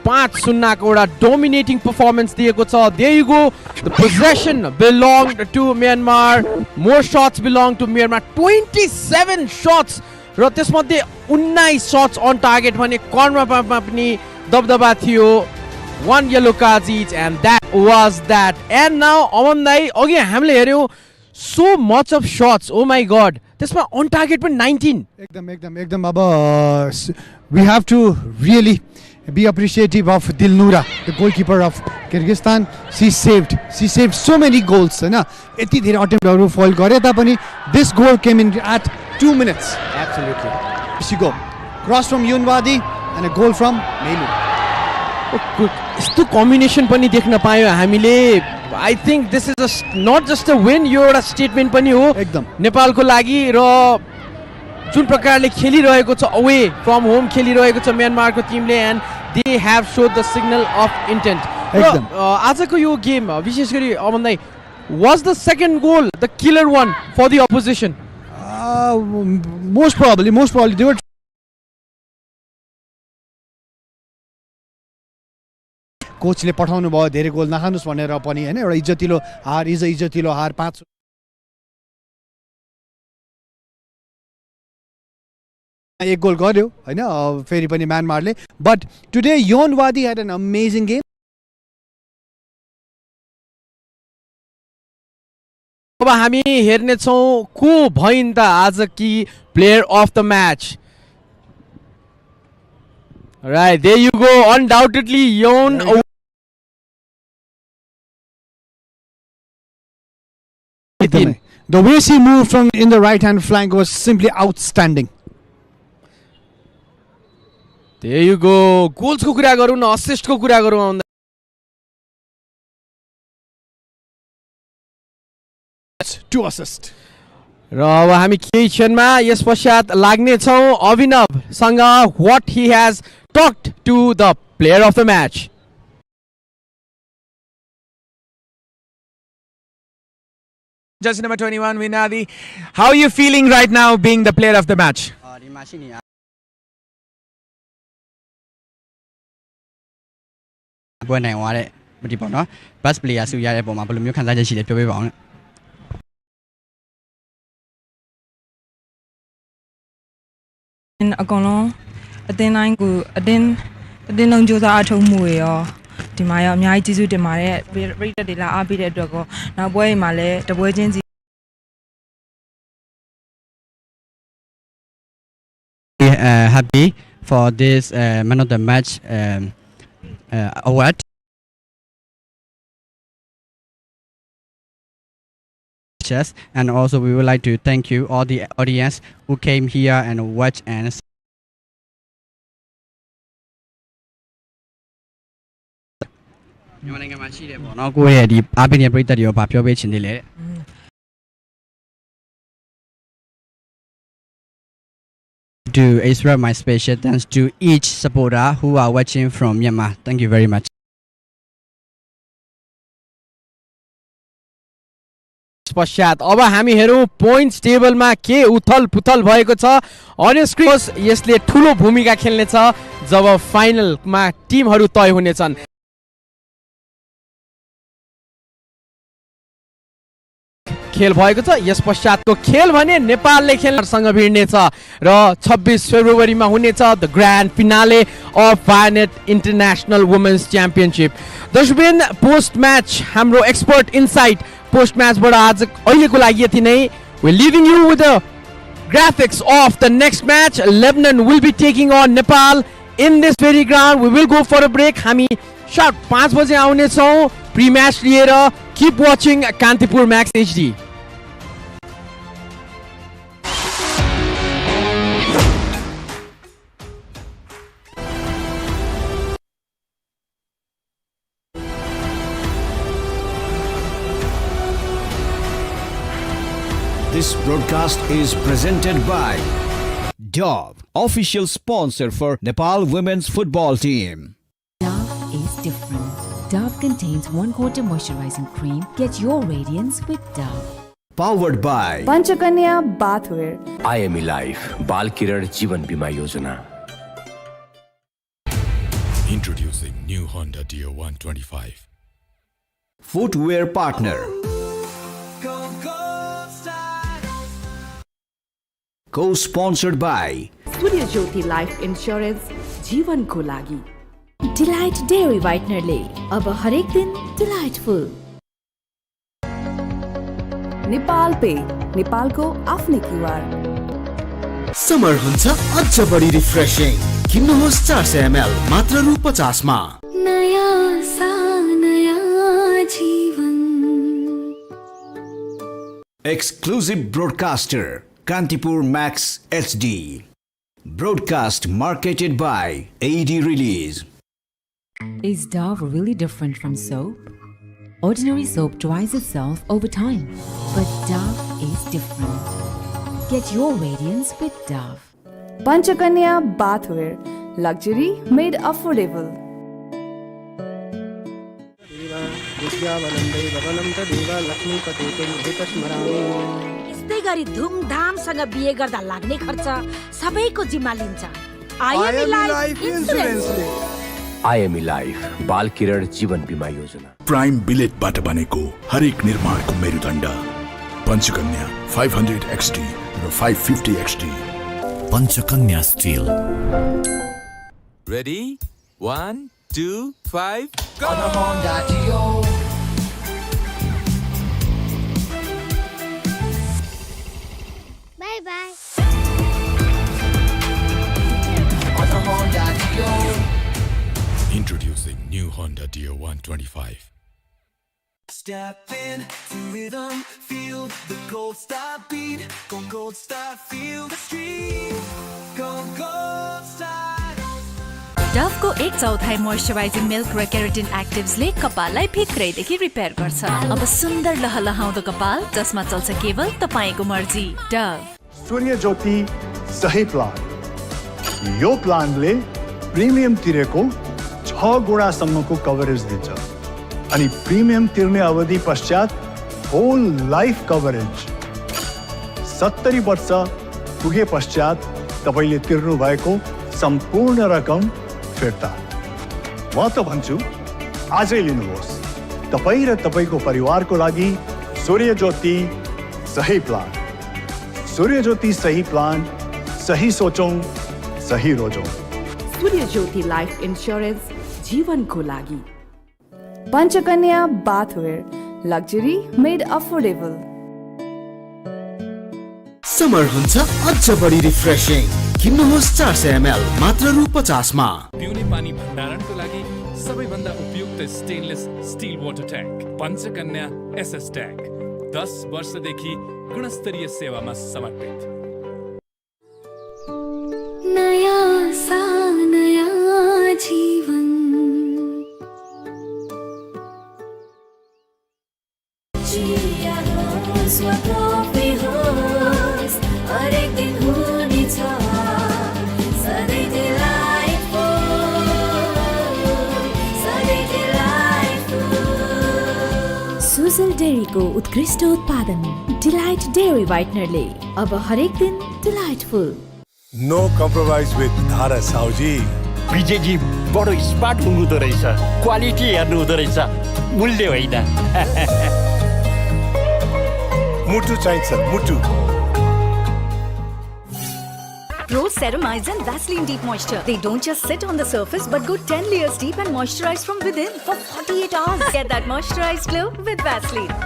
5-0 को एउटा डोमिनेटिङ पर्फर्मेन्स दिएको छ. There you go. The possession belonged to Myanmar. More shots belong to Myanmar. 27 shots र त्यसमध्ये 19 shots on target भने कर्नरमा पनि दबदबा थियो. 1 yellow cards each and that was that. And now अमन दाइ अघि हामीले हेर्यौं so much of shots. Oh my god. त्यसमा on target पनि 19. एकदम अब we have to really be appreciative of Dilnura, the goalkeeper of Kyrgyzstan. She saved so many goals हैन. यति धेरै अटेम्प्टहरु फल गरे तापनि this goal came in at 2 minutes. Absolutely. She go cross from Yunwadi and a goal from Melu. यस्तो combination पनि देख्न पायौं हामीले. I think this is not just a win, यो एउटा statement पनि हो एकदम नेपालको लागि. र जुन प्रकारले खेलिरहेको छ अवे फ्रम होम खेलिरहेको छ म्यानमारको टिमले and they have showed the signal of intent. आजको यो गेम विशेष गरी अमन दाइ was the second goal the killer one for the opposition? Most probably they were कोचले पठाउनु भयो धेरै गोल नखानुस् भनेर पनि हैन. एउटा इज्जतिलो हार 5 एक गोल गर्यो हैन फेरि पनि म्यानमारले. बट टुडे योनवादी had an amazing game. अब हामी हेर्नेछौँ को भइन् त आज कि player of the match. Right, there you go. Undoubtedly, Yon. The way she moved from in the right hand flank was simply outstanding. There you go. Goals को कुरा गरौँ न, assist को कुरा गरौँ आउँदा. 2 assists. र अब हामी केही क्षणमा यस पश्चात लाग्ने छौँ अभिनव सँग what he has talked to the player of the match. Judge number 21, Vinadi. How are you feeling right now being the player of the match? Best player ဆိုရတဲ့ပုံမှာဘယ်လိုမျိုးခံစားချက်ရှိလဲပြောပြပါဦး အကောင်လုံးအတင်းတိုင်းကိုအတင်းလုံးစူးစမ်းအထောက်မှုတွေရောဒီမှာရောအများကြီးကျေးဇူးတင်ပါတယ်ပြည်သက်တွေလာအားပေးတဲ့အတွက်ကောနောက်ပွဲတွေမှာလည်းတပွဲချင်းစီ happy for this man of the match award. And also we would like to thank you all the audience who came here and watch and to express my special thanks to each supporter who are watching from Myanmar. Thank you very much. पश्चात अब हामी हेरौँ points टेबलमा के उथल पुथल भएको छ अन स्क्रिन यसले ठुलो भूमिका खेल्नेछ जब फाइनलमा टिमहरू तय हुनेछन् खेल भएको छ यस पश्चातको खेल भने नेपालले खेल्नसँग भिड्नेछ र 26 फेब्रुअरीमा हुनेछ the grand finale of Vianet international women's championship दर्शकबिन पोस्ट म्याच हाम्रो एक्सपर्ट इनसाइट पोस्ट म्याचबाट आज अहिलेको लागि यति नै we leaving you with the graphics of the next match. Lebanon will be taking on Nepal in this very ground. We will go for a break. हामी sharp 5 बजे आउने छौं प्री मैच लिएर. Keep watching Kantipur Max HD. This broadcast is presented by Dove, official sponsor for Nepal women's football team. Dove is different. Dove contains 1/4 moisturizing cream. Get your radiance with Dove. Powered by Panchakanya Bathware. IME Life, Bal Kiran Jeevan Bima Yojana. Introducing new Honda Dio 125. Footwear partner. Co-sponsored by Studio Jyoti Life Insurance जीवन को लागि Delight Dairy Whitener ले अब हरेक दिन delightful. Nepal पे नेपाल को आफ्नै क्यूआर. समर हुन्छ अझ बढी रिफ्रेशिङ. किन्नुहोस् 400 ml मात्र रु 50 मा. नयाँ सा नयाँ जीवन. Exclusive broadcaster Kantipur Max HD. Broadcast marketed by AD Release. Is Dove really different from soap? Ordinary soap dries itself over time, but Dove is different. Get your radiance with Dove. Panchakanya Bathware. Luxury made affordable. यस्तै गरी धुमधामसँग बिहे गर्दा लाग्ने खर्च सबैको जिम्मा लिन्छ IME Life इन्स्योरेन्सले. IME Life, बाल किरण जीवन बीमा योजना. प्राइम बिलेटबाट बनेको हरेक निर्माणको मेरुदण्ड. पञ्चकन्या 500 XT र 550 XT. Panchakanya Steel. Ready? 1, 2, 5, go! On a Honda Dio. Honda Deer 125. Step in to rhythm, feel the gold star beat. Go gold star, feel the stream. Go gold star. Dove को 1/4 moisturising milk र keratin एक्टिभ्सले कपाललाई भित्रैदेखि repair गर्छ। अब सुन्दर लहलहाउँदो कपाल जसमा चल्छ केवल तपाईको मर्जी। डभ सूर्य ज्योति सही प्लान। यो प्लानले प्रिमियम तिरेको 6 गुणासम्मको कभरेज दिन्छ अनि प्रिमियम तिर्ने अवधि पश्चात होल लाइफ कभरेज। 70 वर्ष पुगे पश्चात तपाईले तिर्नु भएको सम्पूर्ण रकम फिर्ता। म त भन्छु आजै लिनुहोस्। तपाई र तपाईको परिवारको लागि सूर्य ज्योति सही प्लान। सूर्य ज्योति सही प्लान, सही सोचौं, सही रोजौं। सूर्य ज्योति लाइफ इन्स्योरेन्स जीवनको लागि। Panchakanya bathware luxury made affordable. Summer हुन्छ अझ बढी रिफ्रेशिङ। किन्नुहोस् 400 ml मात्र रु 50 मा। पिउने पानी भण्डारणको लागि सबैभन्दा उपयुक्त stainless steel water tank Panchakanya SS tank 10 वर्षदेखि गुणस्तरीय सेवामा समर्पित। नयाँ सा नयाँ जीवन हरेक दिन हुनेछ सधैँ सुजल डेरीको उत्कृष्ट उत्पादन डिलाइट डेयरी व्हाइटनरले अब हरेक दिन डिलाइटफुल। नो कम्प्रोमाइज विथ धारा साउजी। विजयजी बडो स्मार्ट हुनुहुँदो रहेछ। क्वालिटी हेर्नु हुँदो रहेछ, मूल्य होइन। मुटु चाहिन्छ मुटु। Pro Ceramides and Vaseline Deep Moisture. They don't just sit on the surface but go 10 layers deep and moisturize from within for 48 hours. Get that moisturized glow with Vaseline.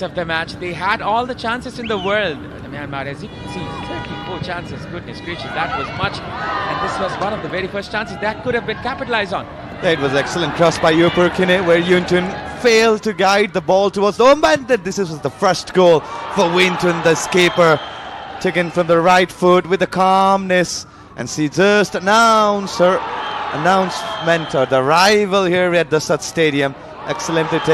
Of the match, they had all the chances in the world. Myanmar, as you can see, 34 chances. Goodness gracious, that was much. And this was one of the very first chances that could have been capitalized on. It was excellent cross by Yupurkine, where Yuntun failed to guide the ball towards the home. And this was the first goal for Wintun, the escaper, taken from the right foot with the calmness. And see, just announcement or the rival here at the Sat Stadium, excellently taken.